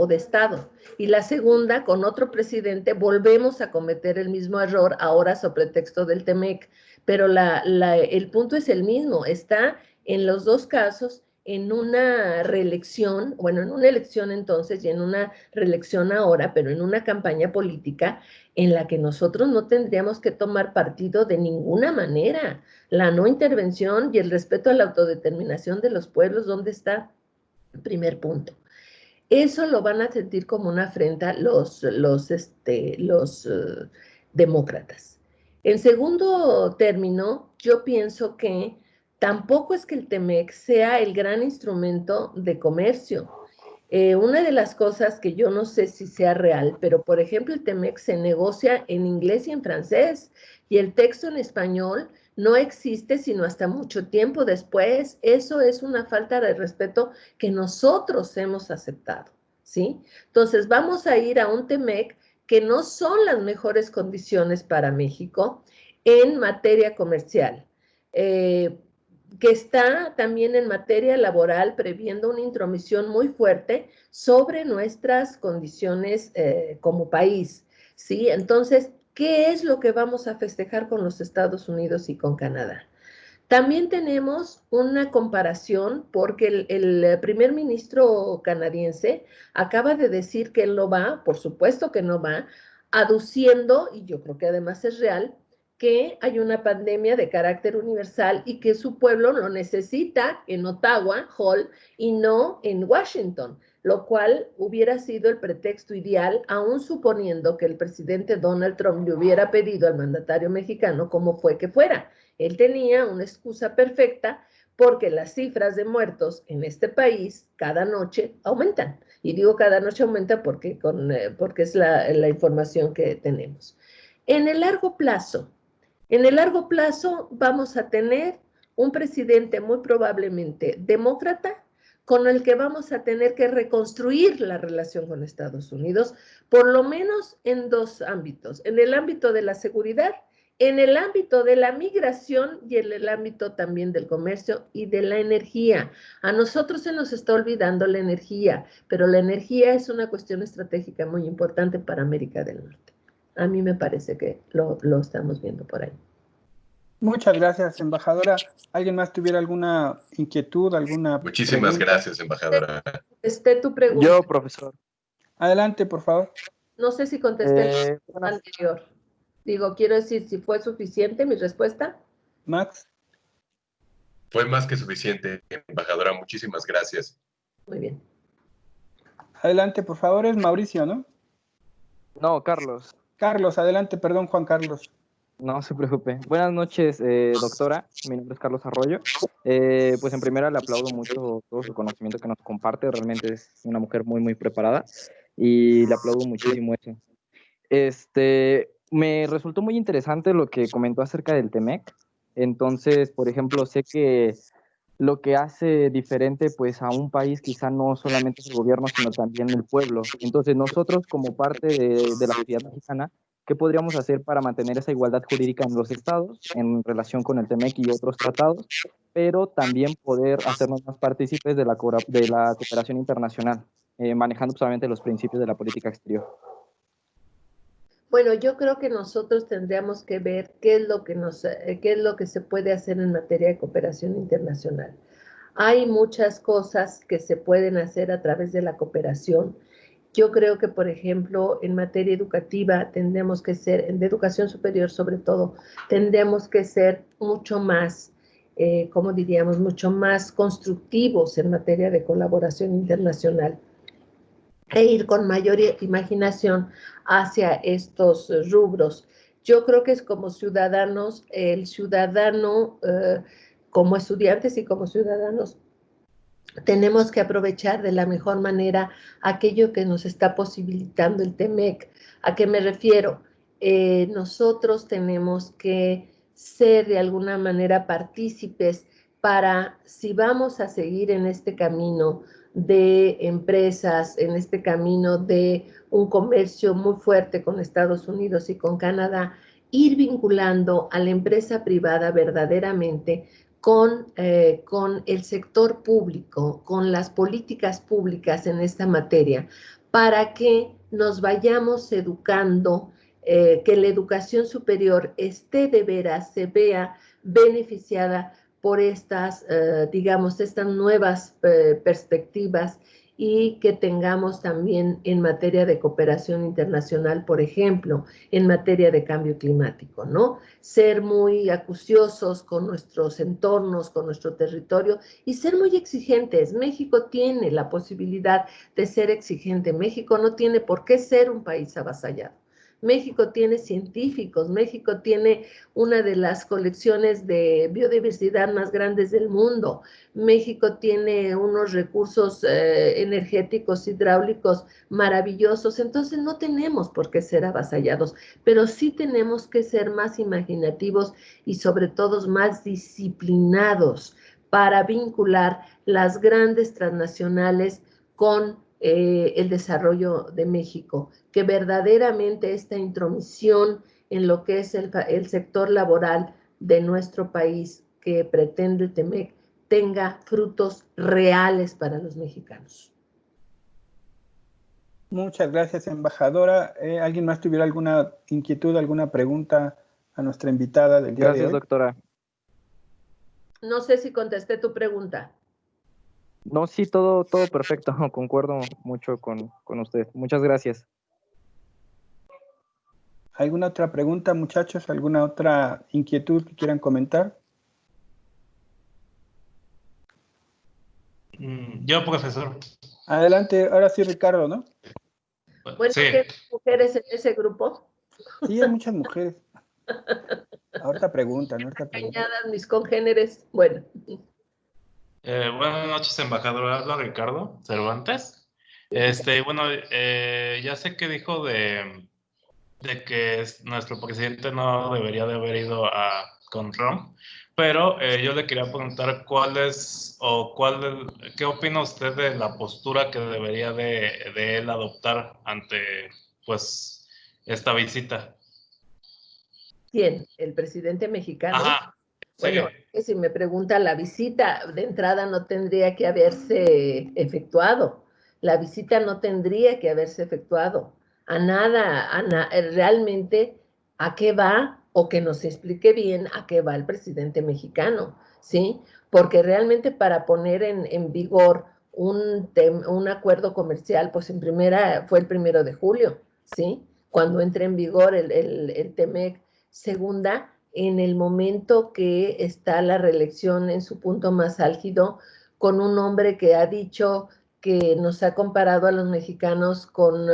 y la segunda, con otro presidente, volvemos a cometer el mismo error, ahora sobre pretexto del TEMEC, pero el punto es el mismo. Está en los dos casos en una reelección, bueno, en una elección entonces y en una reelección ahora, pero en una campaña política en la que nosotros no tendríamos que tomar partido de ninguna manera. La no intervención y el respeto a la autodeterminación de los pueblos, ¿dónde está? Primer punto. Eso lo van a sentir como una afrenta los demócratas. En segundo término, yo pienso que tampoco es que el TEMEC sea el gran instrumento de comercio. Una de las cosas que yo no sé si sea real, pero por ejemplo el TEMEC se negocia en inglés y en francés, y el texto en español no existe sino hasta mucho tiempo después. Eso es una falta de respeto que nosotros hemos aceptado, ¿sí? Entonces vamos a ir a un TEMEC que no son las mejores condiciones para México en materia comercial, que está también en materia laboral previendo una intromisión muy fuerte sobre nuestras condiciones como país, ¿sí? Entonces, ¿qué es lo que vamos a festejar con los Estados Unidos y con Canadá? También tenemos una comparación porque el primer ministro canadiense acaba de decir que él no va, por supuesto que no va, aduciendo, y yo creo que además es real, que hay una pandemia de carácter universal y que su pueblo lo necesita en Ottawa, Hall, y no en Washington, lo cual hubiera sido el pretexto ideal, aún suponiendo que el presidente Donald Trump le hubiera pedido al mandatario mexicano cómo fue que fuera. Él tenía una excusa perfecta porque las cifras de muertos en este país cada noche aumentan. Y digo cada noche aumenta porque es la información que tenemos. En el largo plazo vamos a tener un presidente muy probablemente demócrata con el que vamos a tener que reconstruir la relación con Estados Unidos, por lo menos en dos ámbitos, en el ámbito de la seguridad, en el ámbito de la migración y en el ámbito también del comercio y de la energía. A nosotros se nos está olvidando la energía, pero la energía es una cuestión estratégica muy importante para América del Norte. A mí me parece que lo estamos viendo por ahí. Muchas gracias, embajadora. ¿Alguien más tuviera alguna inquietud, alguna Muchísimas pregunta? gracias, embajadora. Tu pregunta. Yo, profesor. Adelante, por favor. No sé si contesté la anterior. Digo, quiero decir, si fue suficiente mi respuesta. Max. Fue más que suficiente, embajadora. Muchísimas gracias. Muy bien. Adelante, por favor. Es Mauricio, ¿no? No, Carlos. Carlos, adelante. Perdón, Juan Carlos. No se preocupe. Buenas noches, doctora. Mi nombre es Carlos Arroyo. Pues en primera le aplaudo mucho todo su conocimiento que nos comparte. Realmente es una mujer muy, muy preparada y le aplaudo muchísimo eso. Me resultó muy interesante lo que comentó acerca del TEMEC. Entonces, por ejemplo, sé que lo que hace diferente pues a un país quizá no solamente es el gobierno, sino también el pueblo. Entonces, nosotros como parte de la sociedad mexicana, ¿qué podríamos hacer para mantener esa igualdad jurídica en los estados en relación con el TEMEC y otros tratados, pero también poder hacernos más partícipes de la cooperación internacional, manejando solamente los principios de la política exterior? Bueno, yo creo que nosotros tendríamos que ver qué es lo que se puede hacer en materia de cooperación internacional. Hay muchas cosas que se pueden hacer a través de la cooperación. Yo creo que, por ejemplo, en materia educativa tendremos que ser, en educación superior sobre todo, tendremos que ser mucho más, como diríamos, mucho más constructivos en materia de colaboración internacional e ir con mayor imaginación hacia estos rubros. Yo creo que es como ciudadanos, el ciudadano, como estudiantes y como ciudadanos, tenemos que aprovechar de la mejor manera aquello que nos está posibilitando el TEMEC. ¿A qué me refiero? Nosotros tenemos que ser de alguna manera partícipes para, si vamos a seguir en este camino de empresas, en este camino de un comercio muy fuerte con Estados Unidos y con Canadá, ir vinculando a la empresa privada verdaderamente con el sector público, con las políticas públicas en esta materia, para que nos vayamos educando, que la educación superior esté de veras, se vea beneficiada por estas, digamos, estas nuevas perspectivas y que tengamos también en materia de cooperación internacional, por ejemplo, en materia de cambio climático, ¿no? Ser muy acuciosos con nuestros entornos, con nuestro territorio y ser muy exigentes. México tiene la posibilidad de ser exigente. México no tiene por qué ser un país avasallado. México tiene científicos, México tiene una de las colecciones de biodiversidad más grandes del mundo. México tiene unos recursos energéticos, hidráulicos maravillosos, entonces no tenemos por qué ser avasallados, pero sí tenemos que ser más imaginativos y sobre todo más disciplinados para vincular las grandes transnacionales con el desarrollo de México, que verdaderamente esta intromisión en lo que es el sector laboral de nuestro país que pretende el TEMEC tenga frutos reales para los mexicanos. Muchas gracias, embajadora. ¿Alguien más tuviera alguna inquietud, alguna pregunta a nuestra invitada del día de hoy? Gracias, doctora. No sé si contesté tu pregunta. No, sí, todo perfecto. Concuerdo mucho con usted. Muchas gracias. ¿Alguna otra pregunta, muchachos? ¿Alguna otra inquietud que quieran comentar? Yo, profesor. Adelante, ahora sí, Ricardo, ¿no? Bueno, Sí. ¿qué mujeres en ese grupo? Sí, hay muchas mujeres. Ahorita preguntan, ahorita preguntan. Añadas mis congéneres. Bueno. Buenas noches, embajador. Habla Ricardo Cervantes. Bueno, ya sé que dijo de que nuestro presidente no debería de haber ido con Trump, pero yo le quería preguntar qué opina usted de la postura que debería de él adoptar ante, pues, esta visita. ¿Quién? ¿El presidente mexicano? Ajá. Sí. Bueno, si me pregunta, la visita de entrada no tendría que haberse efectuado. La visita no tendría que haberse efectuado. Realmente, ¿a qué va? O que nos explique bien a qué va el presidente mexicano, ¿sí? Porque realmente para poner en vigor un acuerdo comercial, pues fue el 1 de julio, ¿sí? Cuando entre en vigor el TEMEC. Segunda, en el momento que está la reelección en su punto más álgido, con un hombre que ha dicho que nos ha comparado a los mexicanos con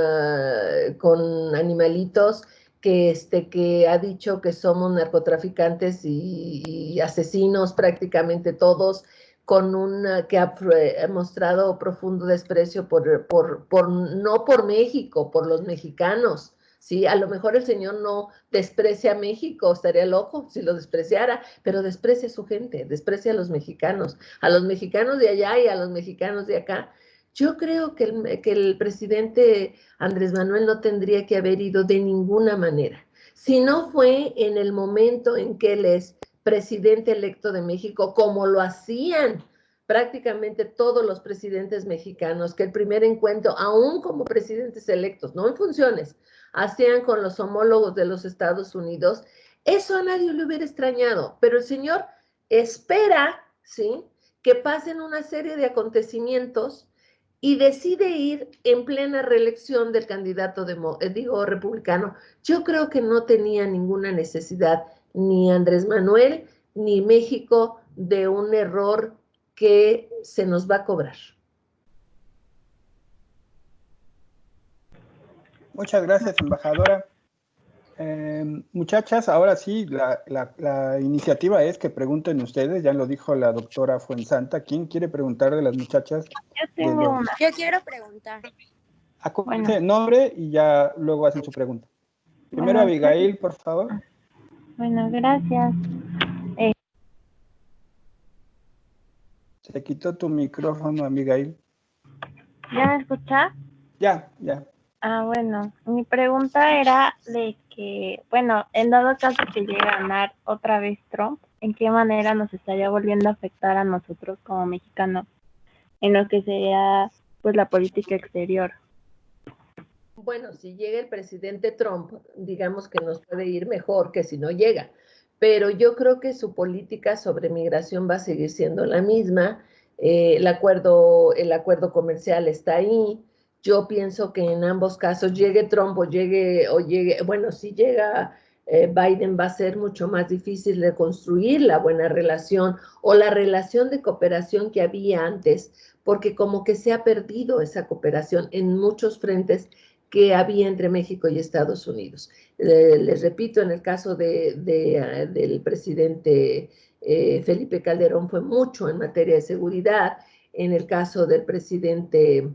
animalitos, que ha dicho que somos narcotraficantes y asesinos prácticamente todos, que ha mostrado profundo desprecio no por México, por los mexicanos. Sí, a lo mejor el señor no desprecia a México, estaría loco si lo despreciara, pero desprecia a su gente, desprecia a los mexicanos de allá y a los mexicanos de acá. Yo creo que el presidente Andrés Manuel no tendría que haber ido de ninguna manera. Si no fue en el momento en que él es presidente electo de México, como lo hacían prácticamente todos los presidentes mexicanos, que el primer encuentro, aún como presidentes electos, no en funciones, hacían con los homólogos de los Estados Unidos, eso a nadie le hubiera extrañado, pero el señor espera, ¿sí?, que pasen una serie de acontecimientos y decide ir en plena reelección del candidato republicano. Yo creo que no tenía ninguna necesidad ni Andrés Manuel ni México de un error que se nos va a cobrar. Muchas gracias, embajadora. Muchachas, ahora sí, la iniciativa es que pregunten ustedes, ya lo dijo la doctora Fuensanta. ¿Quién quiere preguntar de las muchachas? Yo tengo una. Yo quiero preguntar. Acuérdense el nombre y ya luego hacen su pregunta. Primero Abigail, por favor. Bueno, gracias. Se quitó tu micrófono, Abigail. ¿Ya me escuchas? Ya. Bueno, mi pregunta era de que, bueno, en dado caso que llegue a ganar otra vez Trump, ¿en qué manera nos estaría volviendo a afectar a nosotros como mexicanos en lo que sería, pues, la política exterior? Bueno, si llega el presidente Trump, digamos que nos puede ir mejor que si no llega, pero yo creo que su política sobre migración va a seguir siendo la misma. El acuerdo comercial está ahí. Yo pienso que en ambos casos, llegue Trump o llegue, bueno, si llega Biden, va a ser mucho más difícil de construir la buena relación o la relación de cooperación que había antes, porque como que se ha perdido esa cooperación en muchos frentes que había entre México y Estados Unidos. Les repito, en el caso del presidente Felipe Calderón fue mucho en materia de seguridad, en el caso del presidente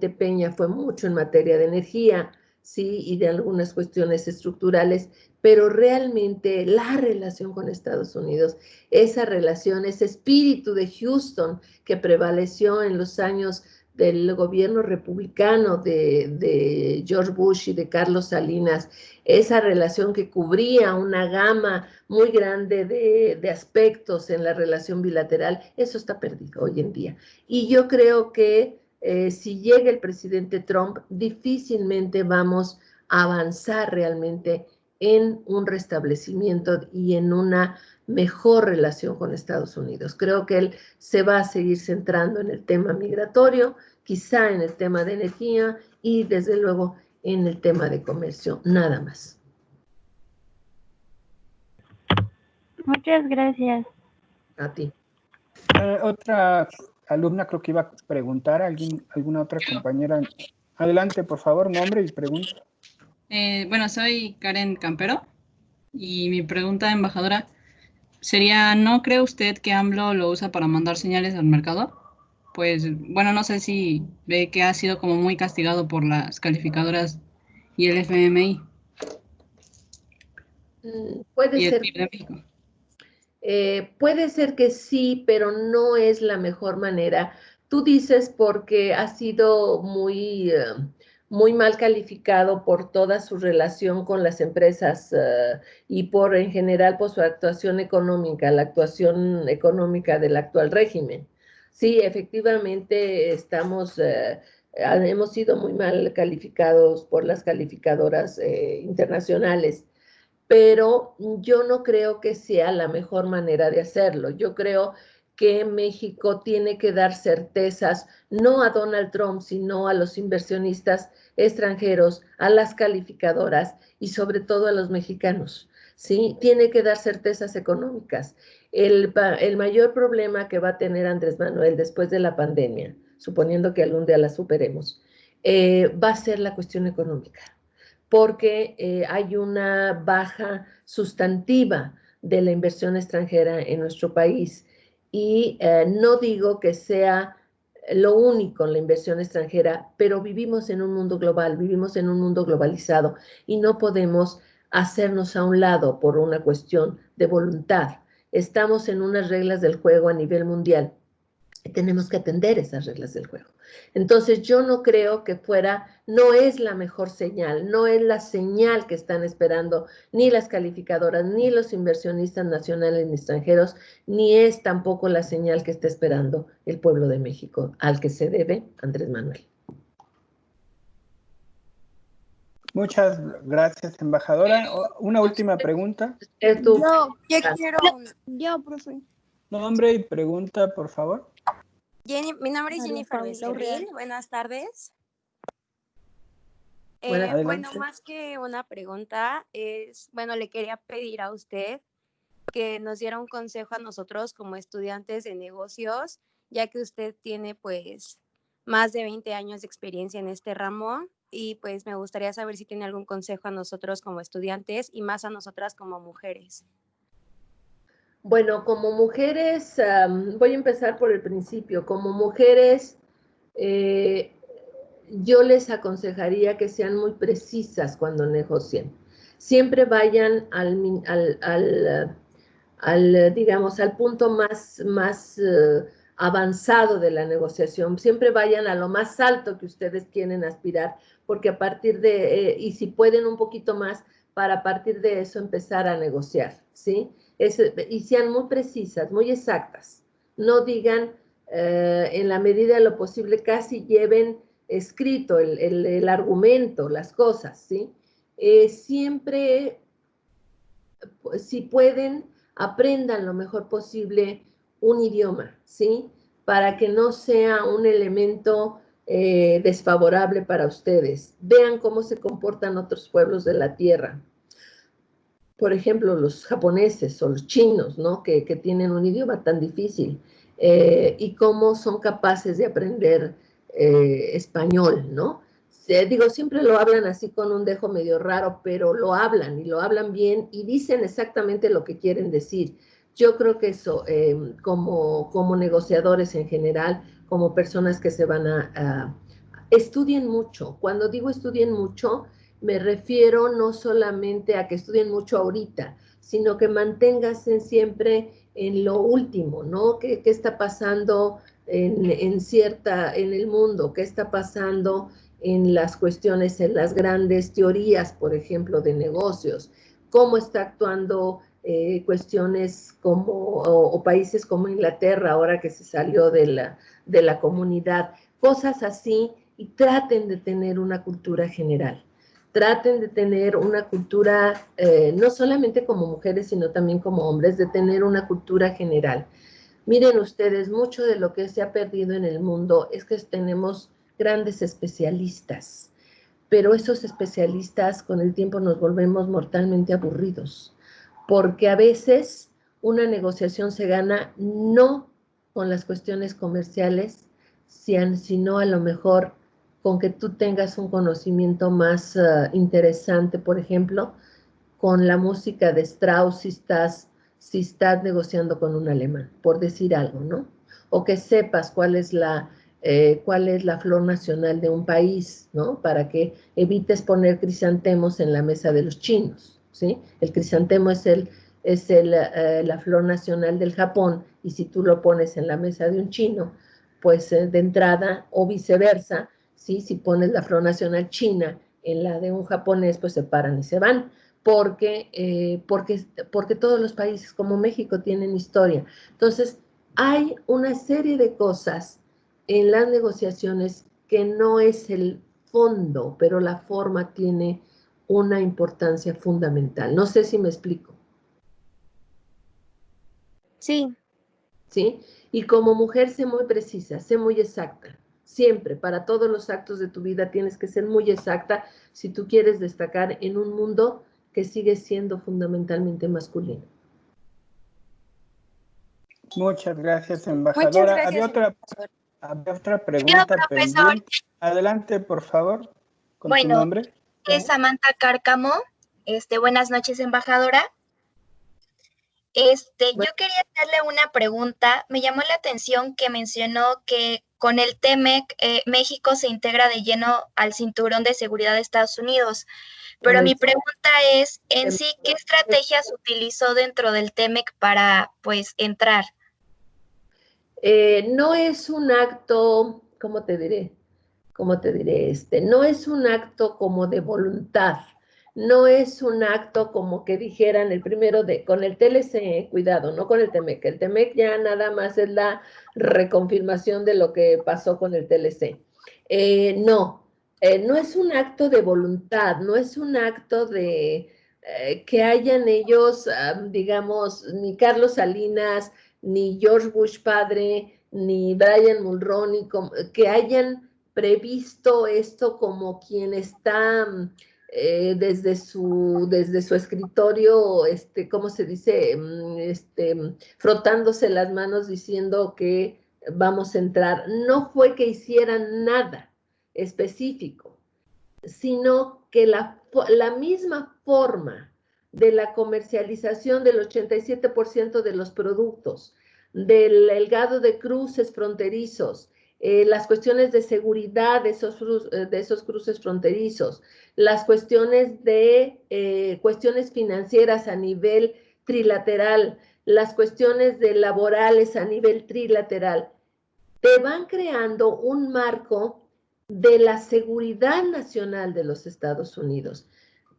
Peña fue mucho en materia de energía, sí, y de algunas cuestiones estructurales, pero realmente la relación con Estados Unidos, esa relación, ese espíritu de Houston que prevaleció en los años del gobierno republicano de George Bush y de Carlos Salinas, esa relación que cubría una gama muy grande de aspectos en la relación bilateral, eso está perdido hoy en día. Y yo creo que si llega el presidente Trump, difícilmente vamos a avanzar realmente en un restablecimiento y en una mejor relación con Estados Unidos. Creo que él se va a seguir centrando en el tema migratorio, quizá en el tema de energía y desde luego en el tema de comercio, nada más. Muchas gracias. A ti. Otra alumna creo que iba a preguntar, alguna otra compañera. Adelante, por favor, nombre y pregunta. Bueno, soy Karen Campero y mi pregunta, embajadora, sería, ¿no cree usted que AMLO lo usa para mandar señales al mercado? Pues, bueno, no sé si ve que ha sido como muy castigado por las calificadoras y el FMI. Puede y el ser. PIB de México. Puede ser que sí, pero no es la mejor manera. Tú dices porque ha sido muy mal calificado por toda su relación con las empresas y por en general por su actuación económica, la actuación económica del actual régimen. Sí, efectivamente hemos sido muy mal calificados por las calificadoras internacionales, pero yo no creo que sea la mejor manera de hacerlo. Yo creo que México tiene que dar certezas, no a Donald Trump, sino a los inversionistas extranjeros, a las calificadoras y sobre todo a los mexicanos, ¿sí? Tiene que dar certezas económicas. El mayor problema que va a tener Andrés Manuel después de la pandemia, suponiendo que algún día la superemos, va a ser la cuestión económica, porque hay una baja sustantiva de la inversión extranjera en nuestro país. Y no digo que sea lo único en la inversión extranjera, pero vivimos en un mundo global, vivimos en un mundo globalizado y no podemos hacernos a un lado por una cuestión de voluntad. Estamos en unas reglas del juego a nivel mundial y tenemos que atender esas reglas del juego. Entonces yo no creo que no es la mejor señal, no es la señal que están esperando ni las calificadoras, ni los inversionistas nacionales ni extranjeros, ni es tampoco la señal que está esperando el pueblo de México, al que se debe Andrés Manuel. Muchas gracias, embajadora. Una última pregunta. Yo, profe. Nombre y pregunta, por favor. Mi nombre es Jennifer Becerril. Buenas tardes. Bueno, más que una pregunta, le quería pedir a usted que nos diera un consejo a nosotros como estudiantes de negocios, ya que usted tiene pues más de 20 años de experiencia en este ramo y pues me gustaría saber si tiene algún consejo a nosotros como estudiantes y más a nosotras como mujeres. Bueno, como mujeres, voy a empezar por el principio. Como mujeres, yo les aconsejaría que sean muy precisas cuando negocien. Siempre vayan digamos, al punto más avanzado de la negociación. Siempre vayan a lo más alto que ustedes quieren aspirar, porque a partir y si pueden un poquito más, para a partir de eso empezar a negociar, ¿sí? Y sean muy precisas, muy exactas. No digan en la medida de lo posible, casi lleven escrito el argumento, las cosas, ¿sí? Siempre pues, si pueden, aprendan lo mejor posible un idioma, ¿sí? Para que no sea un elemento desfavorable para ustedes. Vean cómo se comportan otros pueblos de la tierra. Por ejemplo, los japoneses o los chinos, ¿no? Que tienen un idioma tan difícil y cómo son capaces de aprender español, ¿no? Digo, siempre lo hablan así con un dejo medio raro, pero lo hablan y lo hablan bien y dicen exactamente lo que quieren decir. Yo creo que eso, como negociadores en general, como personas que se van estudien mucho. Cuando digo estudien mucho, me refiero no solamente a que estudien mucho ahorita, sino que manténganse siempre en lo último, ¿no? ¿Qué está pasando en el mundo? ¿Qué está pasando en las cuestiones, en las grandes teorías, por ejemplo, de negocios? ¿Cómo está actuando cuestiones como, o países como Inglaterra, ahora que se salió de la comunidad? Cosas así, y traten de tener una cultura general. Traten de tener una cultura, no solamente como mujeres, sino también como hombres, de tener una cultura general. Miren ustedes, mucho de lo que se ha perdido en el mundo es que tenemos grandes especialistas, pero esos especialistas con el tiempo nos volvemos mortalmente aburridos, porque a veces una negociación se gana no con las cuestiones comerciales, sino a lo mejor con que tú tengas un conocimiento más interesante, por ejemplo, con la música de Strauss si estás negociando con un alemán, por decir algo, ¿no? O que sepas cuál es la flor nacional de un país, ¿no? Para que evites poner crisantemos en la mesa de los chinos, ¿sí? El crisantemo es la flor nacional del Japón, y si tú lo pones en la mesa de un chino, pues de entrada, o viceversa, ¿sí? Si pones la flor nacional china en la de un japonés, pues se paran y se van, porque todos los países como México tienen historia. Entonces, hay una serie de cosas en las negociaciones que no es el fondo, pero la forma tiene una importancia fundamental. No sé si me explico. Sí. ¿Sí? Y como mujer, sé muy precisa, sé muy exacta. Siempre, para todos los actos de tu vida, tienes que ser muy exacta si tú quieres destacar en un mundo que sigue siendo fundamentalmente masculino. Muchas gracias, embajadora. Muchas gracias, había otra pregunta pendiente. Adelante, por favor, con tu nombre. Es Samantha Cárcamo. Buenas noches, embajadora. Yo quería hacerle una pregunta. Me llamó la atención que mencionó que con el TEMEC México se integra de lleno al cinturón de seguridad de Estados Unidos. Pero mi pregunta es, en sí, ¿qué estrategias utilizó dentro del TEMEC para, pues, entrar? No es un acto, ¿cómo te diré? No es un acto como de voluntad. No es un acto como que dijeran el primero con el TLC, cuidado, no con el TEMEC. El TEMEC ya nada más es la reconfirmación de lo que pasó con el TLC. No es un acto de voluntad, no es un acto de que hayan ellos, digamos, ni Carlos Salinas, ni George Bush padre, ni Brian Mulroney, que hayan previsto esto como quien está desde su escritorio, ¿cómo se dice? Frotándose las manos diciendo que vamos a entrar. No fue que hicieran nada específico, sino que la misma forma de la comercialización del 87% de los productos, del elgado de cruces fronterizos, las cuestiones de seguridad de esos cruces fronterizos, las cuestiones de cuestiones financieras a nivel trilateral, las cuestiones de laborales a nivel trilateral, te van creando un marco de la seguridad nacional de los Estados Unidos.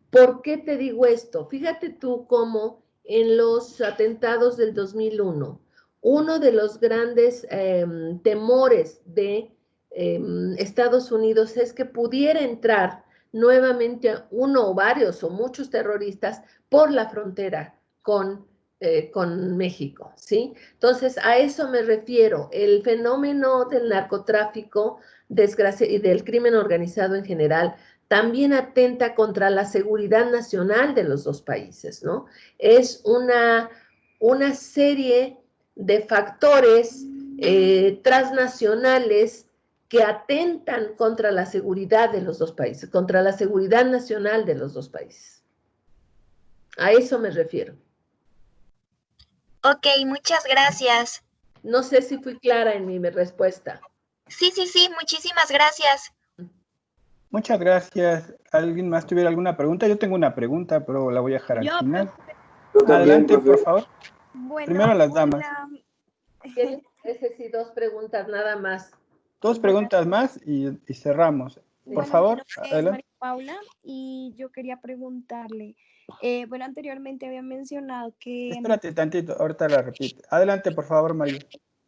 ¿Por qué te digo esto? Fíjate tú cómo en los atentados del 2001, uno de los grandes temores de Estados Unidos es que pudiera entrar nuevamente uno o varios o muchos terroristas por la frontera con México, ¿sí? Entonces, a eso me refiero. El fenómeno del narcotráfico y del crimen organizado en general también atenta contra la seguridad nacional de los dos países, ¿no? Es una serie de factores transnacionales que atentan contra la seguridad de los dos países, contra la seguridad nacional de los dos países. A eso me refiero. Ok, muchas gracias. No sé si fui clara en mi respuesta. Sí, muchísimas gracias. Muchas gracias. ¿Alguien más tuviera alguna pregunta? Yo tengo una pregunta, pero la voy a dejar al final. Adelante, por favor. Bueno, primero las damas. Ese sí, 2 preguntas nada más. 2 preguntas más y cerramos. Por favor, adelante. María Paula, y yo quería preguntarle, bueno, anteriormente había mencionado que... Espérate tantito, ahorita la repito. Adelante, por favor, María.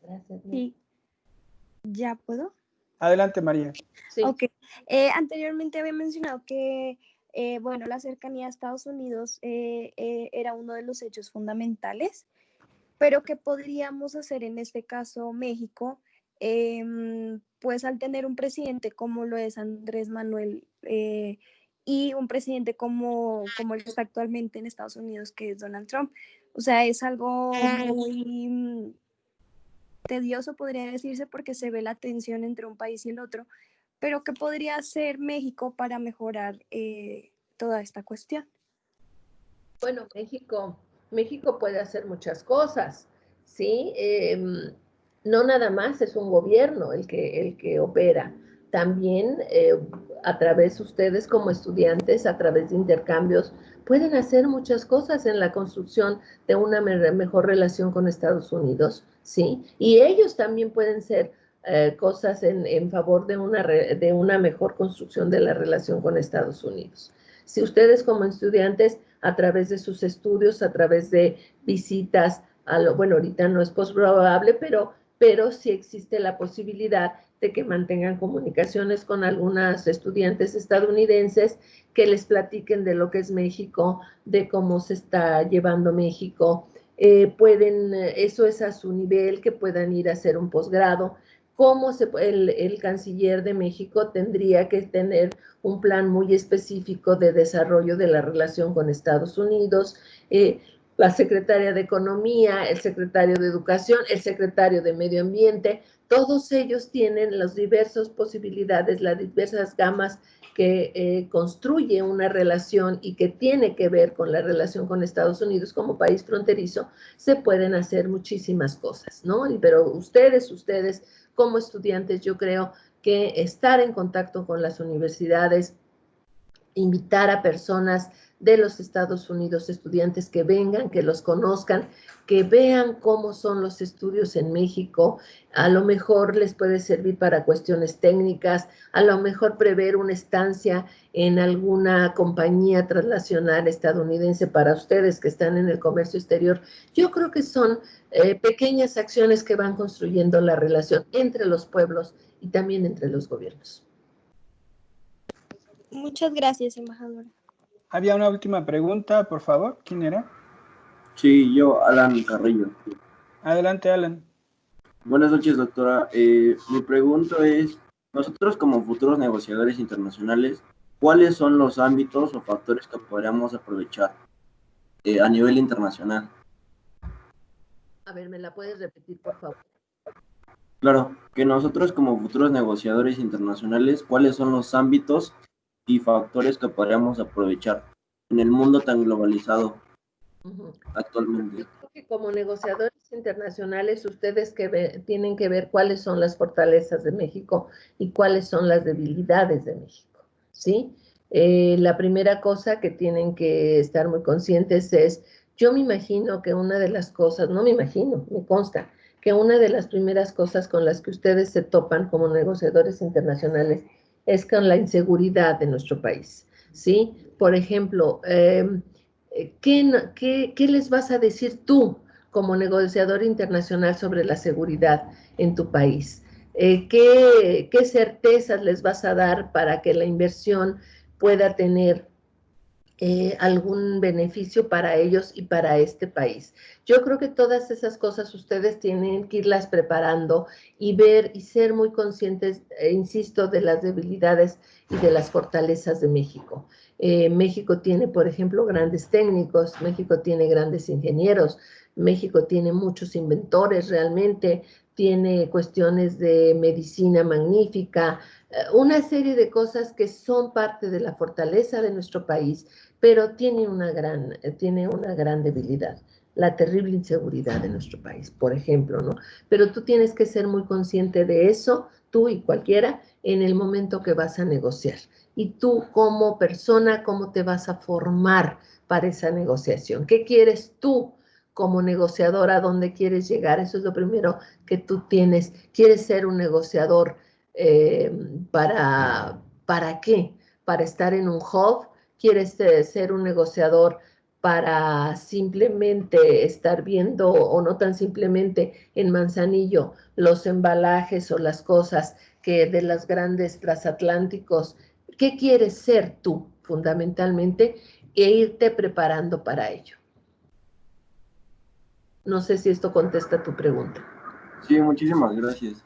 Gracias. Sí. ¿Ya puedo? Adelante, María. Sí. Ok. Anteriormente había mencionado que, bueno, la cercanía a Estados Unidos era uno de los hechos fundamentales, pero ¿qué podríamos hacer en este caso México? Pues al tener un presidente como lo es Andrés Manuel y un presidente como el que está actualmente en Estados Unidos, que es Donald Trump. O sea, es algo muy tedioso, podría decirse, porque se ve la tensión entre un país y el otro. Pero ¿qué podría hacer México para mejorar toda esta cuestión? Bueno, México puede hacer muchas cosas, ¿sí? No nada más es un gobierno el que opera, también a través de ustedes como estudiantes, a través de intercambios, pueden hacer muchas cosas en la construcción de una mejor relación con Estados Unidos, ¿sí? Y ellos también pueden ser cosas en favor de una mejor construcción de la relación con Estados Unidos. Si ustedes como estudiantes, a través de sus estudios, a través de visitas, bueno, ahorita no es probable, pero sí existe la posibilidad de que mantengan comunicaciones con algunas estudiantes estadounidenses que les platiquen de lo que es México, de cómo se está llevando México. Eso es a su nivel, que puedan ir a hacer un posgrado. El canciller de México tendría que tener un plan muy específico de desarrollo de la relación con Estados Unidos, la secretaria de Economía, el secretario de Educación, el secretario de Medio Ambiente, todos ellos tienen las diversas posibilidades, las diversas gamas que construye una relación y que tiene que ver con la relación con Estados Unidos como país fronterizo. Se pueden hacer muchísimas cosas, ¿no? Pero ustedes como estudiantes, yo creo que estar en contacto con las universidades, invitar a personas de los Estados Unidos, estudiantes que vengan, que los conozcan, que vean cómo son los estudios en México. A lo mejor les puede servir para cuestiones técnicas, a lo mejor prever una estancia en alguna compañía transnacional estadounidense para ustedes que están en el comercio exterior. Yo creo que son pequeñas acciones que van construyendo la relación entre los pueblos y también entre los gobiernos. Muchas gracias, embajadora. Había una última pregunta, por favor. ¿Quién era? Sí, yo, Alan Carrillo. Adelante, Alan. Buenas noches, doctora. Mi pregunta es, nosotros como futuros negociadores internacionales, ¿cuáles son los ámbitos o factores que podríamos aprovechar a nivel internacional? A ver, ¿me la puedes repetir, por favor? Claro, que nosotros como futuros negociadores internacionales, ¿cuáles son los ámbitos y factores que podríamos aprovechar en el mundo tan globalizado actualmente? Yo creo que como negociadores internacionales, ustedes tienen que ver cuáles son las fortalezas de México y cuáles son las debilidades de México, ¿sí? La primera cosa que tienen que estar muy conscientes es, yo me imagino que una de las cosas, no me imagino, me consta, que una de las primeras cosas con las que ustedes se topan como negociadores internacionales es con la inseguridad de nuestro país, ¿sí? Por ejemplo, ¿qué les vas a decir tú como negociador internacional sobre la seguridad en tu país? ¿Qué certezas les vas a dar para que la inversión pueda tener algún beneficio para ellos y para este país. Yo creo que todas esas cosas ustedes tienen que irlas preparando y ver y ser muy conscientes, insisto, de las debilidades y de las fortalezas de México. México tiene, por ejemplo, grandes técnicos, México tiene grandes ingenieros, México tiene muchos inventores realmente, tiene cuestiones de medicina magnífica, una serie de cosas que son parte de la fortaleza de nuestro país, pero tiene una gran debilidad, la terrible inseguridad de nuestro país, por ejemplo, ¿no? Pero tú tienes que ser muy consciente de eso, tú y cualquiera, en el momento que vas a negociar. Y tú como persona, ¿cómo te vas a formar para esa negociación? ¿Qué quieres tú como negociador? ¿A dónde quieres llegar? Eso es lo primero que tú tienes. ¿Quieres ser un negociador ¿para qué? ¿Para estar en un hub? ¿Quieres ser un negociador para simplemente estar viendo, o no tan simplemente en Manzanillo, los embalajes o las cosas que de los grandes transatlánticos? ¿Qué quieres ser tú, fundamentalmente, e irte preparando para ello? No sé si esto contesta tu pregunta. Sí, muchísimas gracias.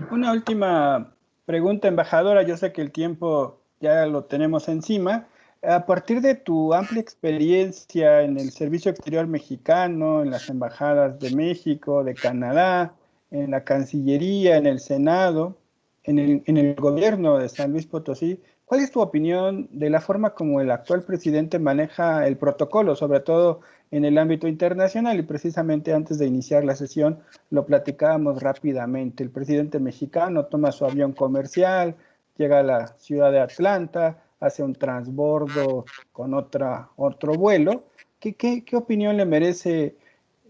Una última pregunta, embajadora. Yo sé que el tiempo ya lo tenemos encima. A partir de tu amplia experiencia en el Servicio Exterior Mexicano, en las embajadas de México, de Canadá, en la Cancillería, en el Senado, en el gobierno de San Luis Potosí, ¿cuál es tu opinión de la forma como el actual presidente maneja el protocolo, sobre todo en el ámbito internacional? Y precisamente antes de iniciar la sesión lo platicábamos rápidamente. El presidente mexicano toma su avión comercial, llega a la ciudad de Atlanta, hace un transbordo con otro vuelo. ¿Qué opinión le merece,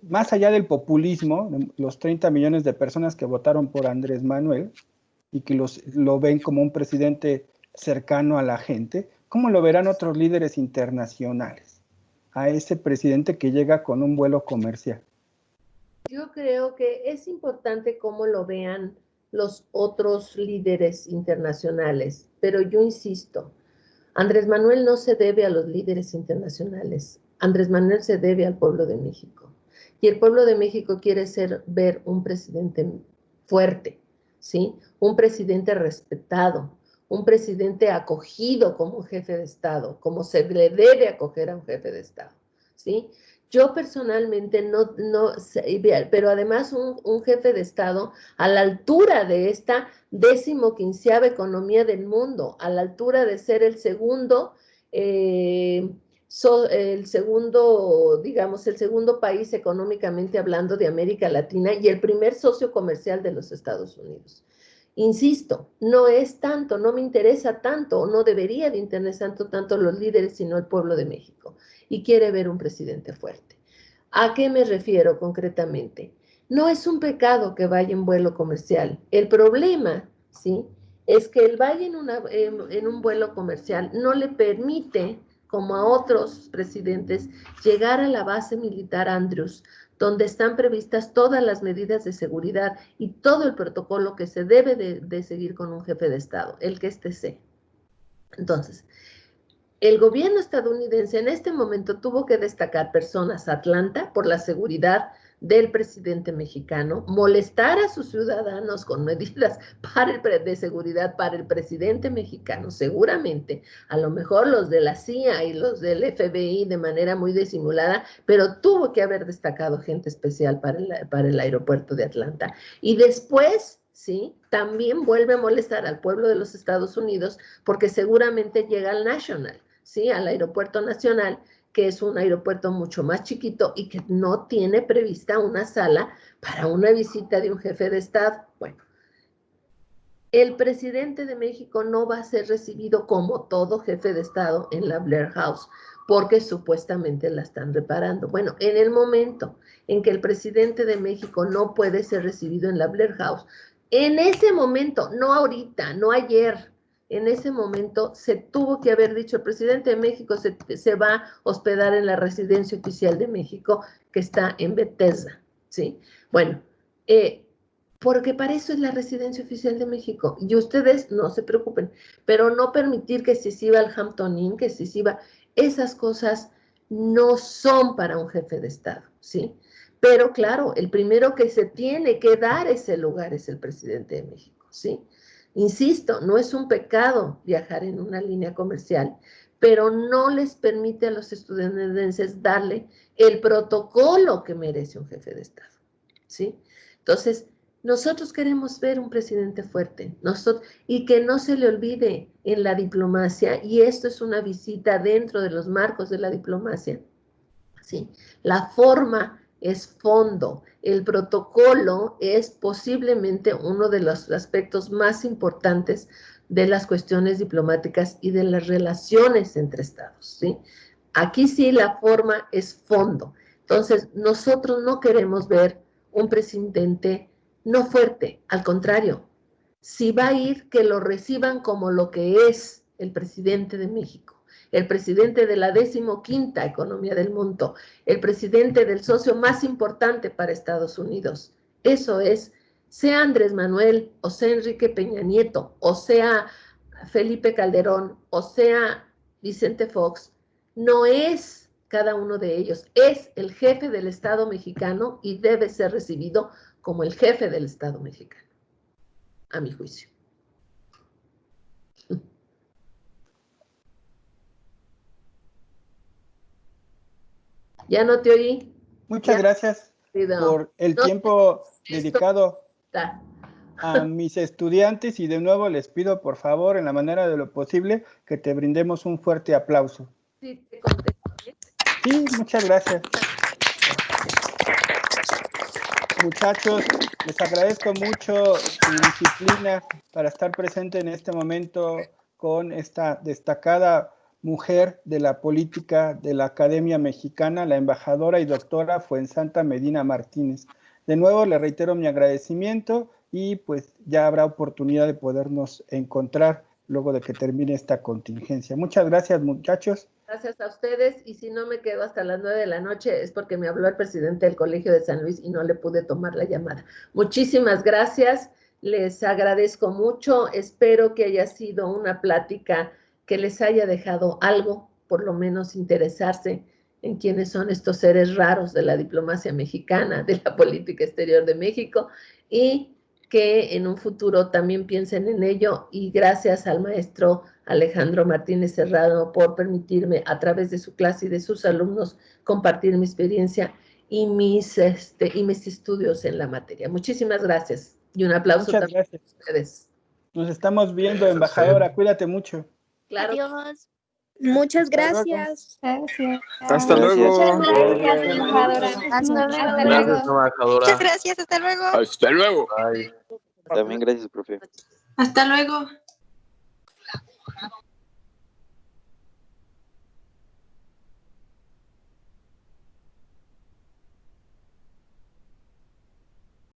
más allá del populismo, los 30 millones de personas que votaron por Andrés Manuel y que lo ven como un presidente cercano a la gente? ¿Cómo lo verán otros líderes internacionales a ese presidente que llega con un vuelo comercial? Yo creo que es importante cómo lo vean los otros líderes internacionales, pero yo insisto, Andrés Manuel no se debe a los líderes internacionales, Andrés Manuel se debe al pueblo de México. Y el pueblo de México quiere ver un presidente fuerte, ¿sí? Un presidente respetado, un presidente acogido como un jefe de Estado, como se le debe acoger a un jefe de Estado, ¿sí? Yo personalmente no pero además un jefe de Estado a la altura de esta 15ª economía del mundo, a la altura de ser el segundo país económicamente hablando de América Latina y el primer socio comercial de los Estados Unidos. Insisto, no es tanto, no me interesa tanto, o no debería de interesar tanto los líderes, sino el pueblo de México. Y quiere ver un presidente fuerte. ¿A qué me refiero concretamente? No es un pecado que vaya en vuelo comercial. El problema, ¿sí?, es que el vaya en un vuelo comercial no le permite, como a otros presidentes, llegar a la base militar Andrews, donde están previstas todas las medidas de seguridad y todo el protocolo que se debe de seguir con un jefe de Estado, el que éste sea. Entonces, el gobierno estadounidense en este momento tuvo que destacar personas a Atlanta por la seguridad del presidente mexicano, molestar a sus ciudadanos con medidas de seguridad para el presidente mexicano, seguramente, a lo mejor los de la CIA y los del FBI de manera muy disimulada, pero tuvo que haber destacado gente especial para el aeropuerto de Atlanta. Y después, ¿sí?, también vuelve a molestar al pueblo de los Estados Unidos porque seguramente llega al National, ¿sí?, al aeropuerto nacional, que es un aeropuerto mucho más chiquito y que no tiene prevista una sala para una visita de un jefe de Estado. Bueno, el presidente de México no va a ser recibido como todo jefe de Estado en la Blair House, porque supuestamente la están reparando. Bueno, en el momento en que el presidente de México no puede ser recibido en la Blair House, en ese momento, no ahorita, no ayer, en ese momento se tuvo que haber dicho, el presidente de México se va a hospedar en la residencia oficial de México, que está en Bethesda, ¿sí? Bueno, porque para eso es la residencia oficial de México. Y ustedes no se preocupen, pero no permitir que se exhiba el Hampton Inn, que se exhiba, esas cosas no son para un jefe de Estado, ¿sí? Pero claro, el primero que se tiene que dar ese lugar es el presidente de México, ¿sí? Insisto, no es un pecado viajar en una línea comercial, pero no les permite a los estadounidenses darle el protocolo que merece un jefe de Estado, ¿sí? Entonces, nosotros queremos ver un presidente fuerte, y que no se le olvide en la diplomacia, y esto es una visita dentro de los marcos de la diplomacia, ¿sí? La forma es fondo, el protocolo es posiblemente uno de los aspectos más importantes de las cuestiones diplomáticas y de las relaciones entre estados, ¿sí? Aquí sí la forma es fondo. Entonces, nosotros no queremos ver un presidente no fuerte, al contrario, si va a ir, que lo reciban como lo que es el presidente de México, el presidente de la 15ª economía del mundo, el presidente del socio más importante para Estados Unidos. Eso es, sea Andrés Manuel, o sea Enrique Peña Nieto, o sea Felipe Calderón, o sea Vicente Fox, no es cada uno de ellos, es el jefe del Estado mexicano y debe ser recibido como el jefe del Estado mexicano, a mi juicio. Ya no te oí. Muchas gracias por el tiempo dedicado a mis estudiantes y de nuevo les pido por favor, en la manera de lo posible, que te brindemos un fuerte aplauso. Sí, te contesto. Sí, muchas gracias. Muchachos, les agradezco mucho su disciplina para estar presente en este momento con esta destacada mujer de la política de la Academia Mexicana, la embajadora y doctora Fuensanta Medina Martínez. De nuevo, le reitero mi agradecimiento y pues ya habrá oportunidad de podernos encontrar luego de que termine esta contingencia. Muchas gracias, muchachos. Gracias a ustedes, y si no me quedo hasta las 9 de la noche es porque me habló el presidente del Colegio de San Luis y no le pude tomar la llamada. Muchísimas gracias, les agradezco mucho, espero que haya sido una plática que les haya dejado algo, por lo menos interesarse en quiénes son estos seres raros de la diplomacia mexicana, de la política exterior de México, y que en un futuro también piensen en ello, y gracias al maestro Alejandro Martínez Serrano por permitirme a través de su clase y de sus alumnos compartir mi experiencia y mis estudios en la materia. Muchísimas gracias y un aplauso también a ustedes. Nos estamos viendo, embajadora, cuídate mucho. Claro. Adiós. Muchas gracias. Hasta luego. Muchas gracias, embajadora. Hasta luego. Gracias, embajadora. Muchas gracias, hasta luego. Hasta luego. También gracias, profe. Hasta luego.